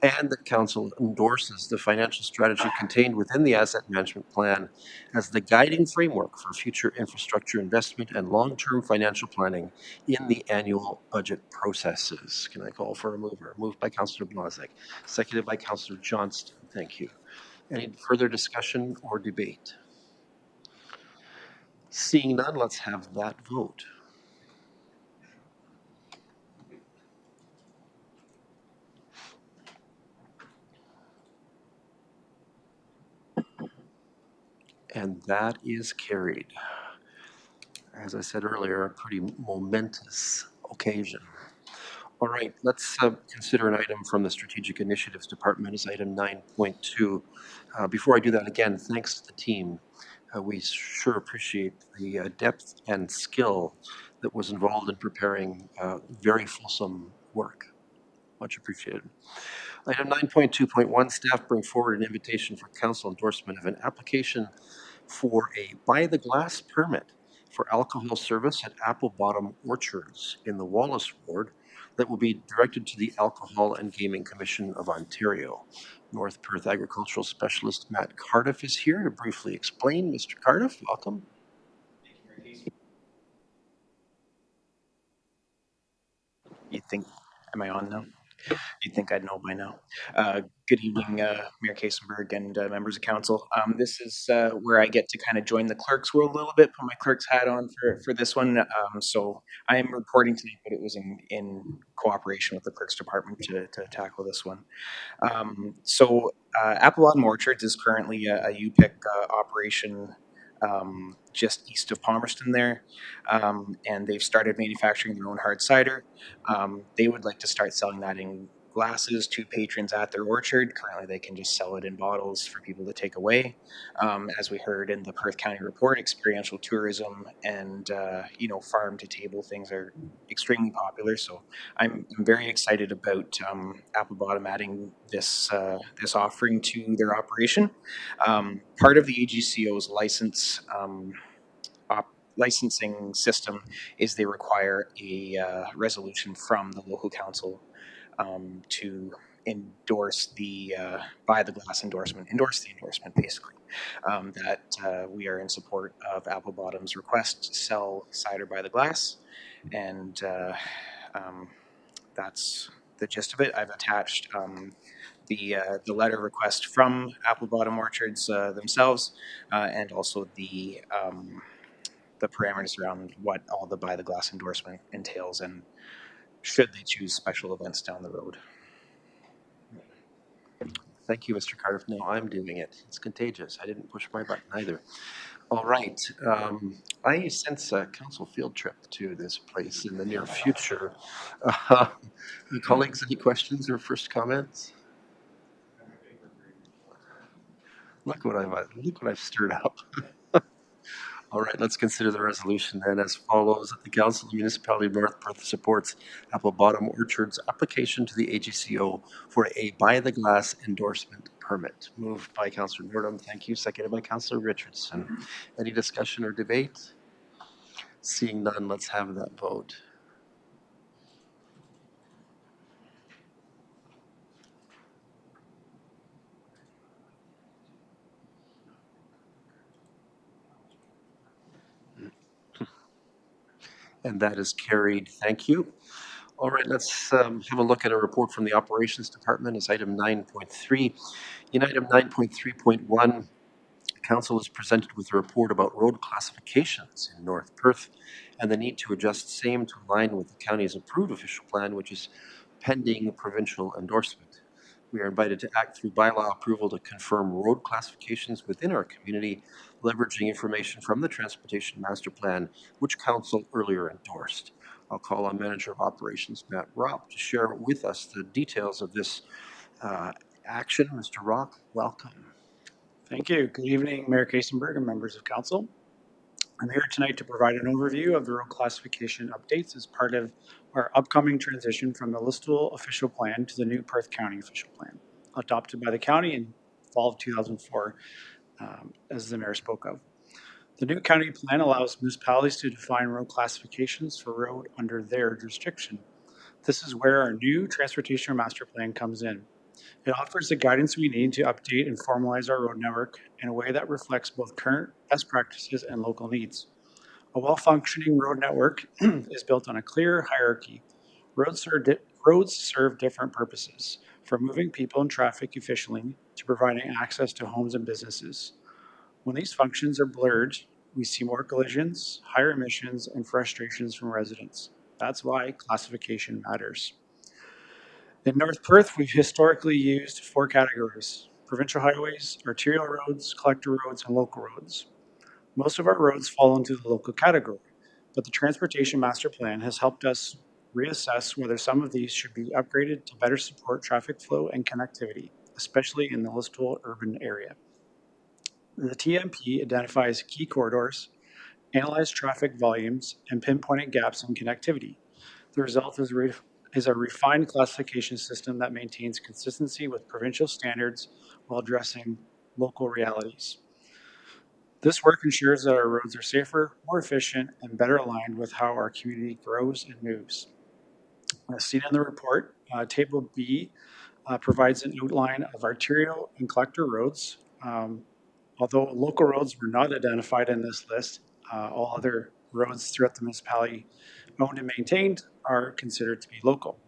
and that Council endorses the financial strategy contained within the Asset Management Plan as the guiding framework for future infrastructure investment and long-term financial planning in the annual budget processes. Can I call for a mover? Moved by Councillor Blazek, seconded by Councillor Johnston. Thank you. Any further discussion or debate? Seeing none, let's have that vote. And that is carried. As I said earlier, a pretty momentous occasion. All right, let's consider an item from the Strategic Initiatives Department as item 9.2. Before I do that, again, thanks to the team. We sure appreciate the depth and skill that was involved in preparing very fulsome work. Much appreciated. Item 9.2.1, staff bring forward an invitation for council endorsement of an application for a by-the-glass permit for alcohol service at Apple Bottom Orchards in the Wallace Ward that will be directed to the Alcohol and Gaming Commission of Ontario. North Perth Agricultural Specialist Matt Cardiff is here to briefly explain. Mr. Cardiff, welcome. You think, am I on now? You'd think I'd know by now. Good evening, Mayor Kasenberg and members of council. This is where I get to kind of join the clerk's world a little bit, put my clerk's hat on for this one. So I am reporting tonight, but it was in cooperation with the clerk's department to tackle this one. Apple Bottom Orchards is currently a UPIC operation just east of Palmerston there, and they've started manufacturing their own hard cider. They would like to start selling that in glasses to patrons at their orchard. Currently, they can just sell it in bottles for people to take away. As we heard in the Perth County report, experiential tourism and farm to table things are extremely popular. So I'm very excited about Apple Bottom adding this offering to their operation. Part of the AGCO's licensing system is they require a resolution from the local council to endorse the endorse the endorsement basically, that we are in support of Apple Bottom's request to sell cider by the glass, and that's the gist of it. I've attached the letter request from Apple Bottom Orchards themselves, and also the parameters around what all the by the glass endorsement entails, and should they choose special events down the road. Thank you, Mr. Cardiff. No, I'm doing it. It's contagious. I didn't push my button either. All right. I sense a council field trip to this place in the near future. Colleagues, any questions or first comments? Look what I've stirred up. All right, let's consider the resolution then as follows. That the Council of the Municipality of North Perth supports Apple Bottom Orchards application to the AGCO for a by-the-glass endorsement permit. Moved by Councillor Nordum, thank you. Seconded by Councillor Richardson. Any discussion or debate? Seeing none, let's have that vote. And that is carried. Thank you. All right, let's have a look at a report from the Operations Department as item 9.3. In item 9.3.1, Council is presented with a report about road classifications in North Perth and the need to adjust same to align with the county's approved official plan, which is pending provincial endorsement. We are invited to act through bylaw approval to confirm road classifications within our community, leveraging information from the Transportation Master Plan, which Council earlier endorsed. I'll call on Manager of Operations Matt Ropp to share with us the details of this action. Mr. Ropp, welcome. Thank you. Good evening, Mayor Kasenberg and members of council. I'm here tonight to provide an overview of the road classification updates as part of our upcoming transition from the Listowel official plan to the new Perth County official plan, adopted by the county in fall of 2004, as the mayor spoke of. The new county plan allows municipalities to define road classifications for road under their jurisdiction. This is where our new transportation master plan comes in. It offers the guidance we need to update and formalize our road network in a way that reflects both current best practices and local needs. A well-functioning road network is built on a clear hierarchy. Roads serve different purposes, from moving people and traffic efficiently to providing access to homes and businesses. When these functions are blurred, we see more collisions, higher emissions, and frustrations from residents. That's why classification matters. In North Perth, we've historically used 4 categories: provincial highways, arterial roads, collector roads, and local roads. Most of our roads fall into the local category, but the Transportation Master Plan has helped us reassess whether some of these should be upgraded to better support traffic flow and connectivity, especially in the Listowel urban area. The TMP identifies key corridors, analyzes traffic volumes, and pinpointed gaps in connectivity. The result is a refined classification system that maintains consistency with provincial standards while addressing local realities. This work ensures that our roads are safer, more efficient, and better aligned with how our community grows and moves. As seen in the report, Table B provides an outline of arterial and collector roads. Although local roads were not identified in this list, all other roads throughout the municipality owned and maintained are considered to be local.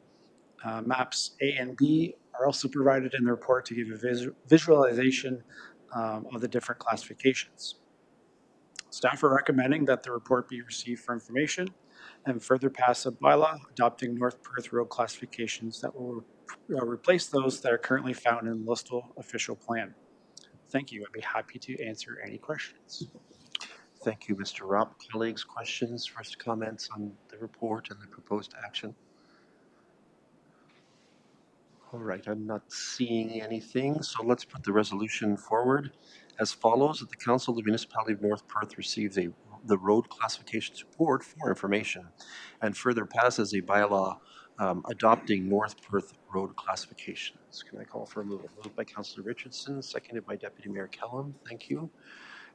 Maps A and B are also provided in the report to give a visualization of the different classifications. Staff are recommending that the report be received for information and further pass a bylaw adopting North Perth road classifications that will replace those that are currently found in the Listowel official plan. Thank you. I'd be happy to answer any questions. Thank you, Mr. Ropp. Colleagues, questions, first comments on the report and the proposed action? All right, I'm not seeing anything, so let's put the resolution forward as follows: that the Council of the Municipality of North Perth receives the road classification support for information and further passes a bylaw adopting North Perth road classifications. Can I call for a move? Moved by Councillor Richardson, seconded by Deputy Mayor Kellum. Thank you.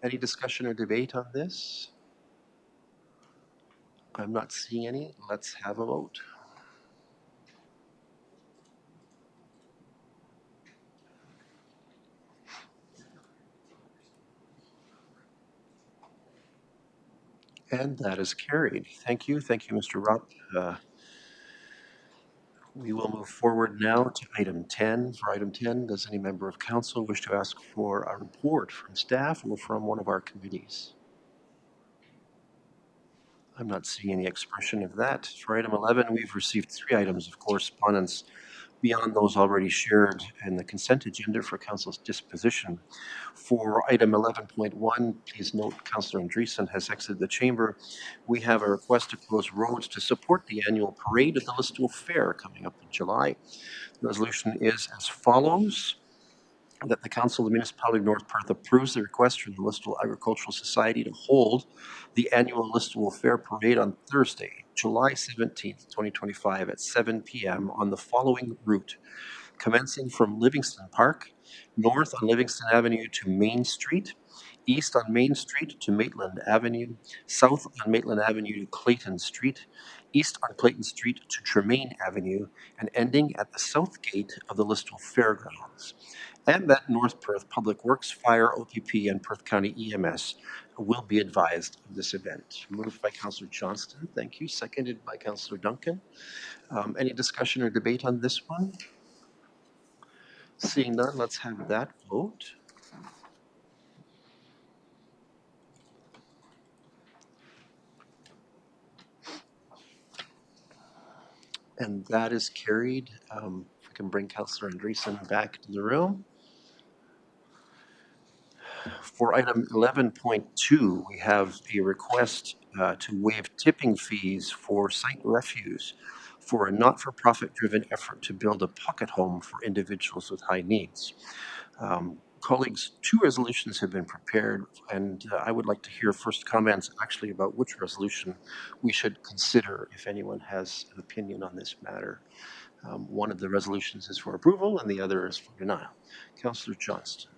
Any discussion or debate on this? I'm not seeing any. Let's have a vote. And that is carried. Thank you. Thank you, Mr. Ropp. We will move forward now to item 10. For item 10, does any member of council wish to ask for a report from staff or from one of our committees? I'm not seeing any expression of that. For item 11, we've received 3 items of correspondence beyond those already shared in the consent agenda for council's disposition. For item 11.1, please note Councillor Andreessen has exited the chamber. We have a request to close roads to support the annual parade at the Listowel Fair coming up in July. The resolution is as follows: that the Council of the Municipality of North Perth approves the request from the Listowel Agricultural Society to hold the annual Listowel Fair Parade on Thursday, July 17th, 2025 at 7 p.m. on the following route: commencing from Livingston Park, north on Livingston Avenue to Main Street, east on Main Street to Maitland Avenue, south on Maitland Avenue to Clayton Street, east on Clayton Street to Tremaine Avenue, and ending at the south gate of the Listowel Fairgrounds. And that North Perth Public Works, Fire, OPP, and Perth County EMS will be advised of this event. Moved by Councillor Johnston, thank you. Seconded by Councillor Duncan. Any discussion or debate on this one? Seeing none, let's have that vote. And that is carried. If we can bring Councillor Andreessen back to the room. For item 11.2, we have a request to waive tipping fees for site refuse for a not-for-profit driven effort to build a pocket home for individuals with high needs. Colleagues, two resolutions have been prepared, and I would like to hear first comments actually about which resolution we should consider if anyone has an opinion on this matter. One of the resolutions is for approval and the other is for denial. Councillor Johnston.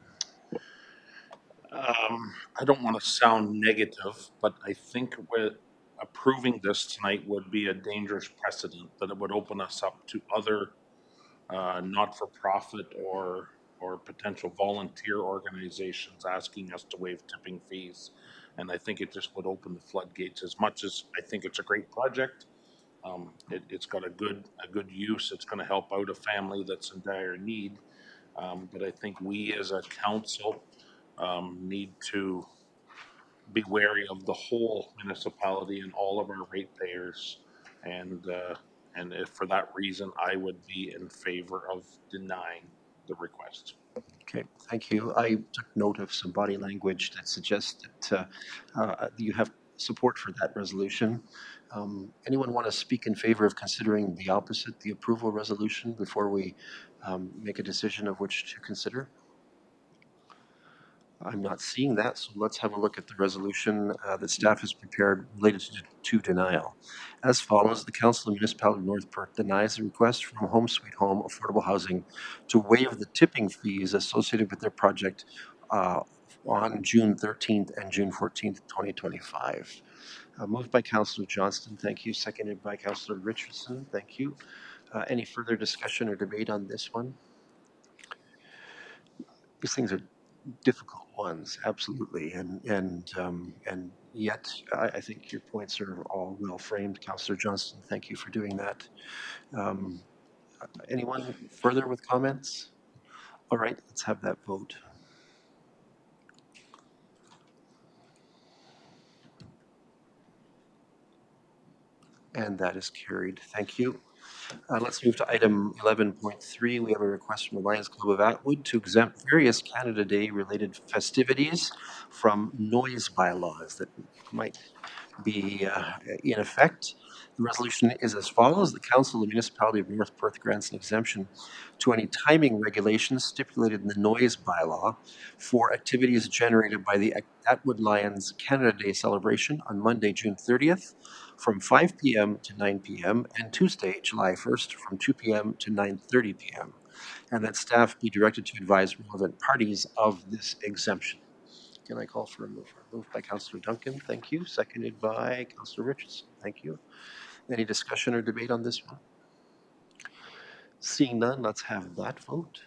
I don't want to sound negative, but I think with approving this tonight would be a dangerous precedent, that it would open us up to other not-for-profit or potential volunteer organizations asking us to waive tipping fees. And I think it just would open the floodgates. As much as I think it's a great project, it's got a good use. It's going to help out a family that's in dire need. But I think we as a council need to be wary of the whole municipality and all of our ratepayers. And if for that reason, I would be in favor of denying the request. Okay, thank you. I took note of some body language that suggests that you have support for that resolution. Anyone want to speak in favor of considering the opposite, the approval resolution, before we make a decision of which to consider? I'm not seeing that, so let's have a look at the resolution that staff has prepared related to denial. As follows, the Council of Municipality of North Perth denies the request from Home Sweet Home Affordable Housing to waive the tipping fees associated with their project on June 13th and June 14th, 2025. Moved by Councillor Johnston, thank you. Seconded by Councillor Richardson, thank you. Any further discussion or debate on this one? These things are difficult ones, absolutely, and yet I think your points are all well framed, Councillor Johnston. Thank you for doing that. Anyone further with comments? All right, let's have that vote. And that is carried. Thank you. Let's move to item 11.3. We have a request from the Lions Club of Atwood to exempt various Canada Day related festivities from noise bylaws that might be in effect. The resolution is as follows. The Council of the Municipality of North Perth grants an exemption to any timing regulations stipulated in the noise bylaw for activities generated by the Atwood Lions Canada Day celebration on Monday, June 30th from 5 p.m. to 9 p.m. and Tuesday, July 1st from 2 p.m. to 9:30 p.m. and that staff be directed to advise relevant parties of this exemption. Can I call for a mover? Moved by Councillor Duncan, thank you. Seconded by Councillor Richardson, thank you. Any discussion or debate on this one? Seeing none, let's have that vote.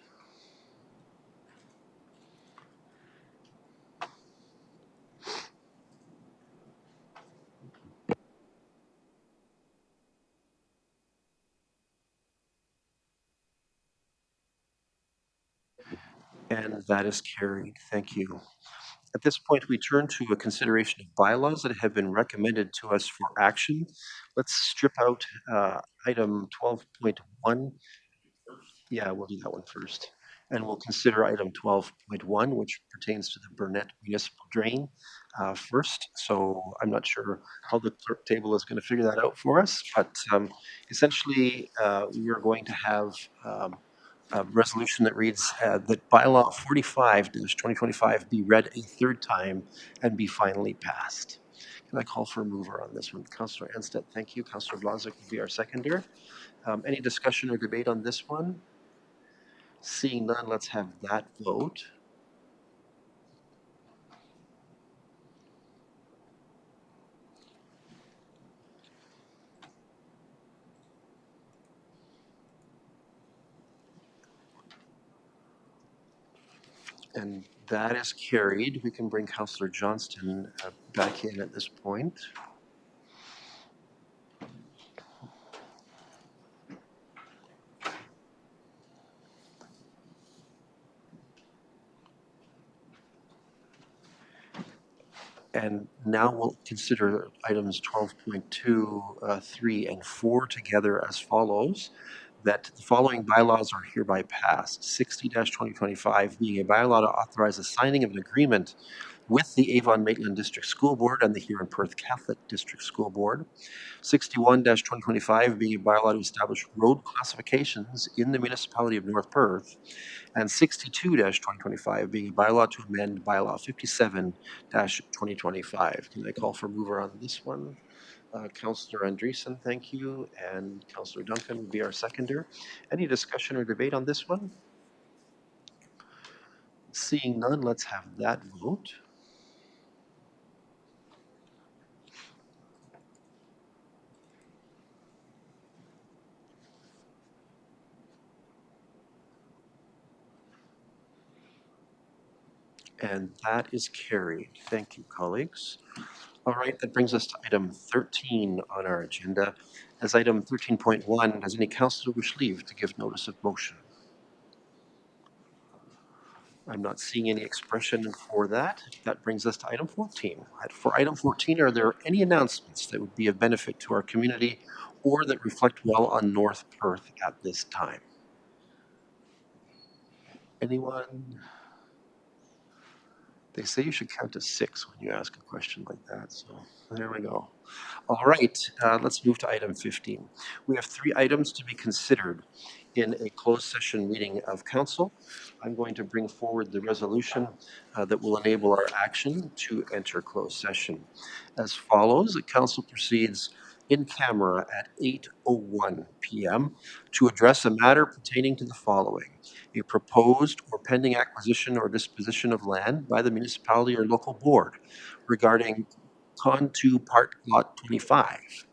And that is carried. Thank you. At this point, we turn to a consideration of bylaws that have been recommended to us for action. Let's strip out item 12.1. Yeah, we'll do that one first. And we'll consider item 12.1, which pertains to the Burnett Municipal Drain first. So I'm not sure how the clerk table is going to figure that out for us, but essentially we are going to have a resolution that reads that bylaw 45-2025 be read a third time and be finally passed. Can I call for a mover on this one? Councillor Anstead, thank you. Councillor Blazek will be our seconder. Any discussion or debate on this one? Seeing none, let's have that vote. And that is carried. We can bring Councillor Johnston back in at this point. And now we'll consider items 12.2, 3, and 4 together as follows. That the following bylaws are hereby passed. 60-2025 being a bylaw to authorize the signing of an agreement with the Avon-Maitland District School Board and the Huron Perth Catholic District School Board. 61-2025 being a bylaw to establish road classifications in the municipality of North Perth, and 62-2025 being a bylaw to amend bylaw 57-2025. Can I call for mover on this one? Councillor Andreessen, thank you, and Councillor Duncan will be our seconder. Any discussion or debate on this one? Seeing none, let's have that vote. And that is carried. Thank you, colleagues. All right, that brings us to item 13 on our agenda. As item 13.1, does any councillor wish leave to give notice of motion? I'm not seeing any expression for that. That brings us to item 14. For item 14, are there any announcements that would be of benefit to our community or that reflect well on North Perth at this time? Anyone? They say you should count to 6 when you ask a question like that, so there we go. All right, let's move to item 15. We have 3 items to be considered in a closed session meeting of council. I'm going to bring forward the resolution that will enable our action to enter closed session. As follows, the council proceeds in camera at 8:01 p.m. to address a matter pertaining to the following: a proposed or pending acquisition or disposition of land by the municipality or local board regarding Con 2 Part Lot 25.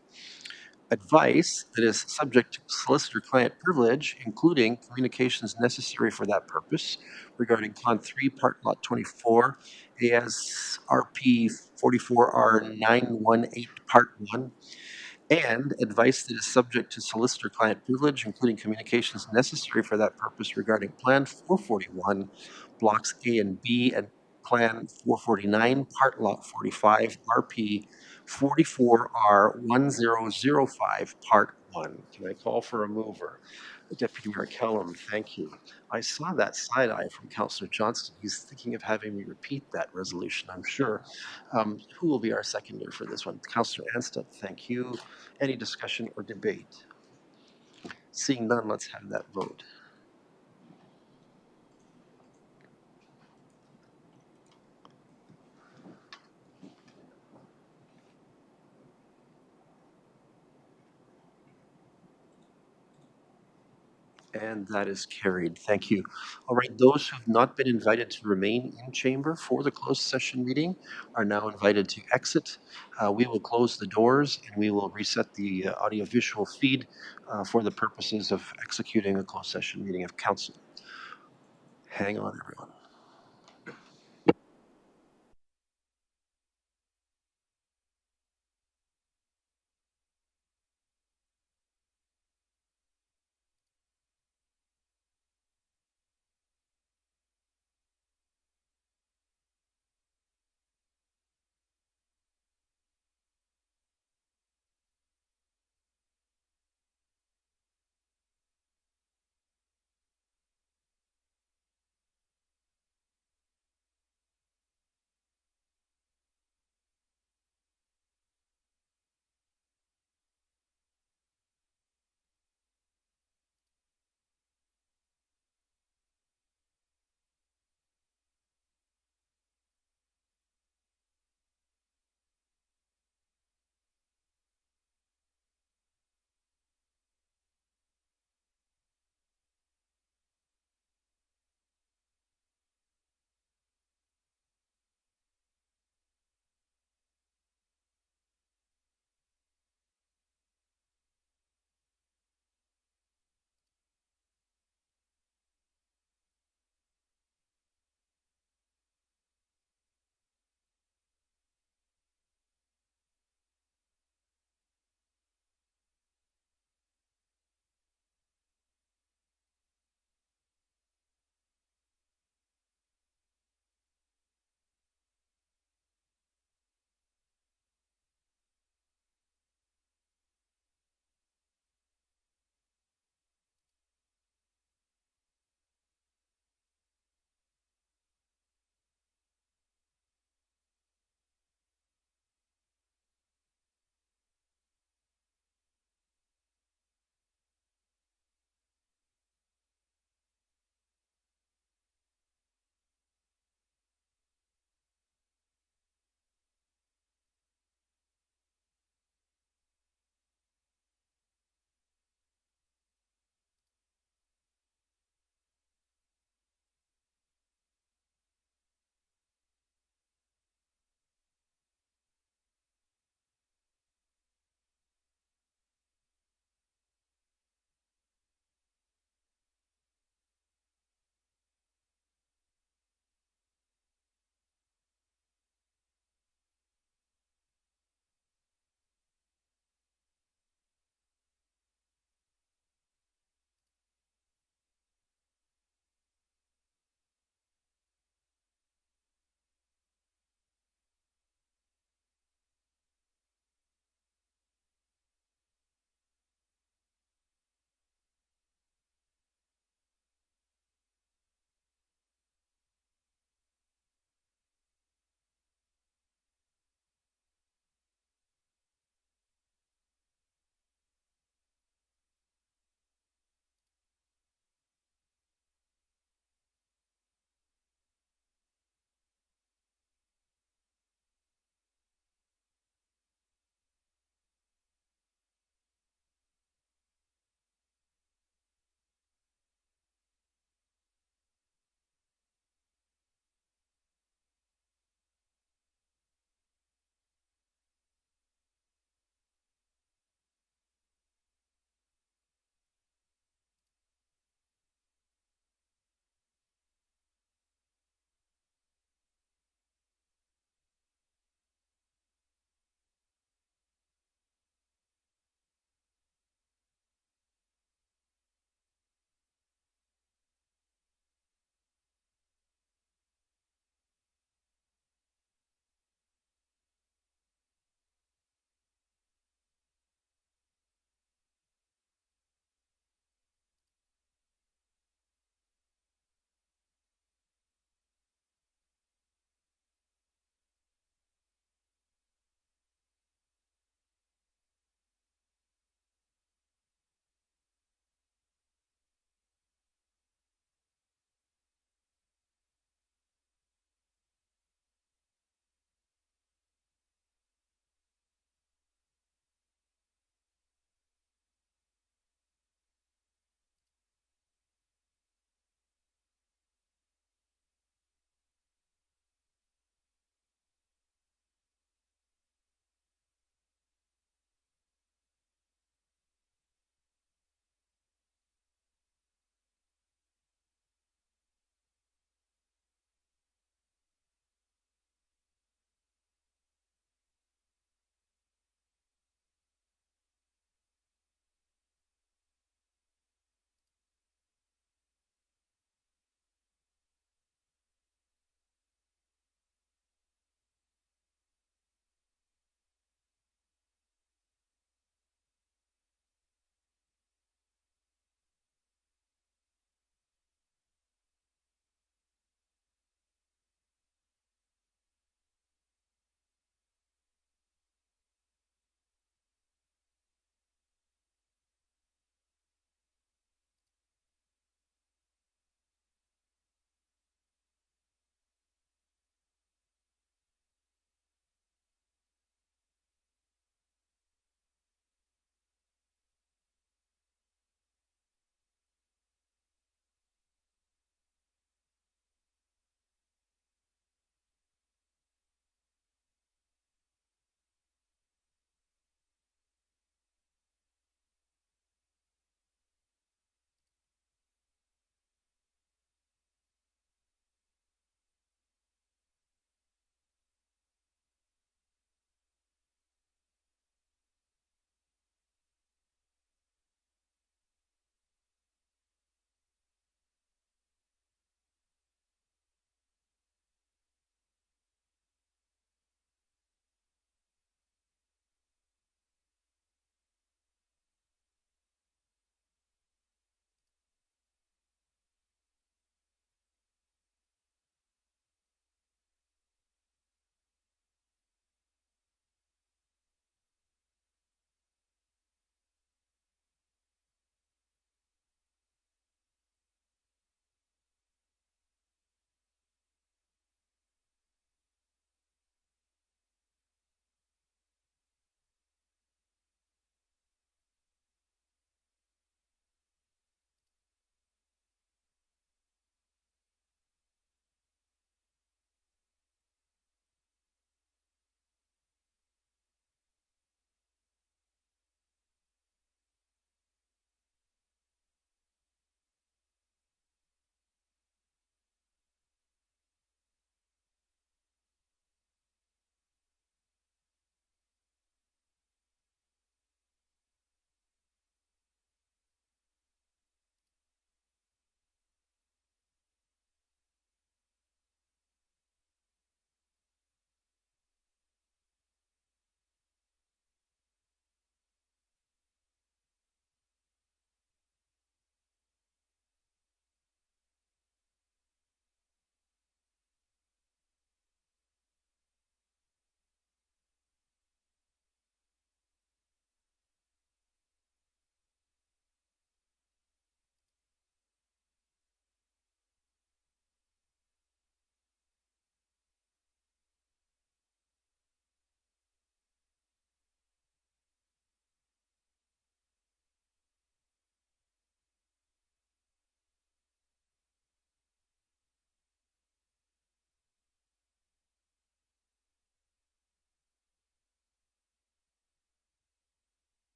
Advice that is subject to solicitor-client privilege, including communications necessary for that purpose regarding Con 3 Part Lot 24, ASRP 44R918 Part 1, and advice that is subject to solicitor-client privilege, including communications necessary for that purpose regarding Plan 441, Blocks A and B, and Plan 449, Part Lot 45, RP 44R1005, Part 1. Can I call for a mover? Deputy Mayor Kellum, thank you. I saw that side eye from Councillor Johnston. He's thinking of having me repeat that resolution, I'm sure. Who will be our seconder for this one? Councillor Anstett, thank you. Any discussion or debate? Seeing none, let's have that vote. And that is carried. Thank you. All right, those who have not been invited to remain in chamber for the closed session meeting are now invited to exit. We will close the doors and we will reset the audiovisual feed for the purposes of executing a closed session meeting of council. Hang on, everyone.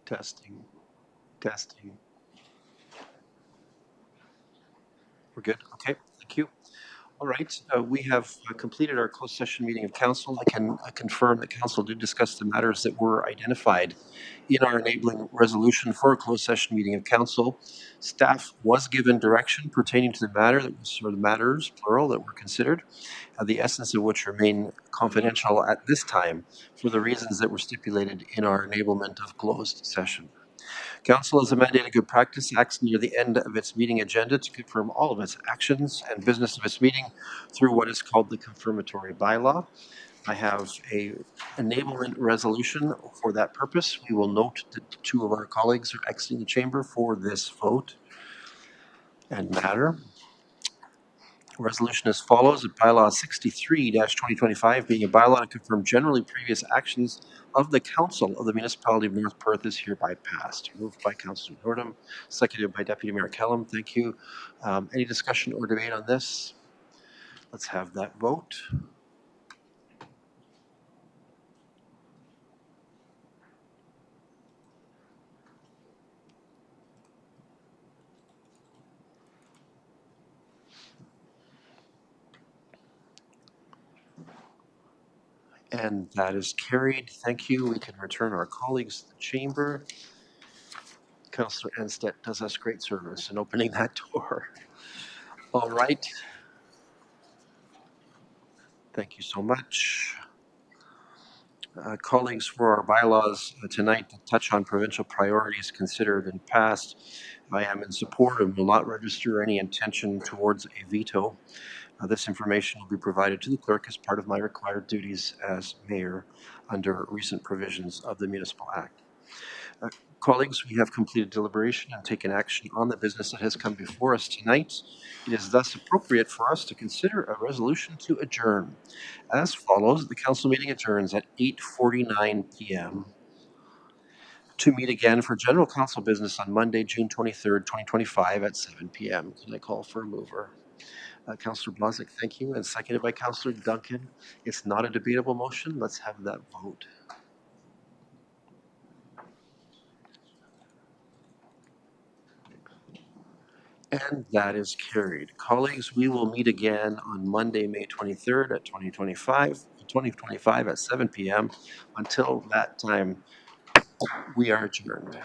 Testing, testing. We're good? Okay, thank you. All right, we have completed our closed session meeting of council. I can confirm that council did discuss the matters that were identified in our enabling resolution for a closed session meeting of council. Staff was given direction pertaining to the matter that was, or the matters, plural, that were considered, the essence of which remain confidential at this time for the reasons that were stipulated in our enablement of closed session. Council, as a mandated good practice, acts near the end of its meeting agenda to confirm all of its actions and business of its meeting through what is called the confirmatory bylaw. I have a enablement resolution for that purpose. We will note that two of our colleagues are exiting the chamber for this vote and matter. Resolution as follows: a bylaw 63-2025 being a bylaw to confirm generally previous actions of the council of the municipality of North Perth is hereby passed. Moved by Councillor Nordum, seconded by Deputy Mayor Kellum. Thank you. Any discussion or debate on this? Let's have that vote. And that is carried. Thank you. We can return our colleagues to the chamber. Councillor Enstedt does us great service in opening that door. All right. Thank you so much. Colleagues, for our bylaws tonight that touch on provincial priorities considered and passed, I am in support and will not register any intention towards a veto. This information will be provided to the clerk as part of my required duties as mayor under recent provisions of the Municipal Act. Colleagues, we have completed deliberation and taken action on the business that has come before us tonight. It is thus appropriate for us to consider a resolution to adjourn. As follows: the council meeting adjourns at 8:49 p.m. to meet again for general council business on Monday, June 23rd, 2025 at 7 p.m. Can I call for a mover? Councillor Blazek, thank you, and seconded by Councillor Duncan. It's not a debatable motion. Let's have that vote. And that is carried. Colleagues, we will meet again on Monday, May 23rd at 2025 at 7 p.m. Until that time, we are adjourned.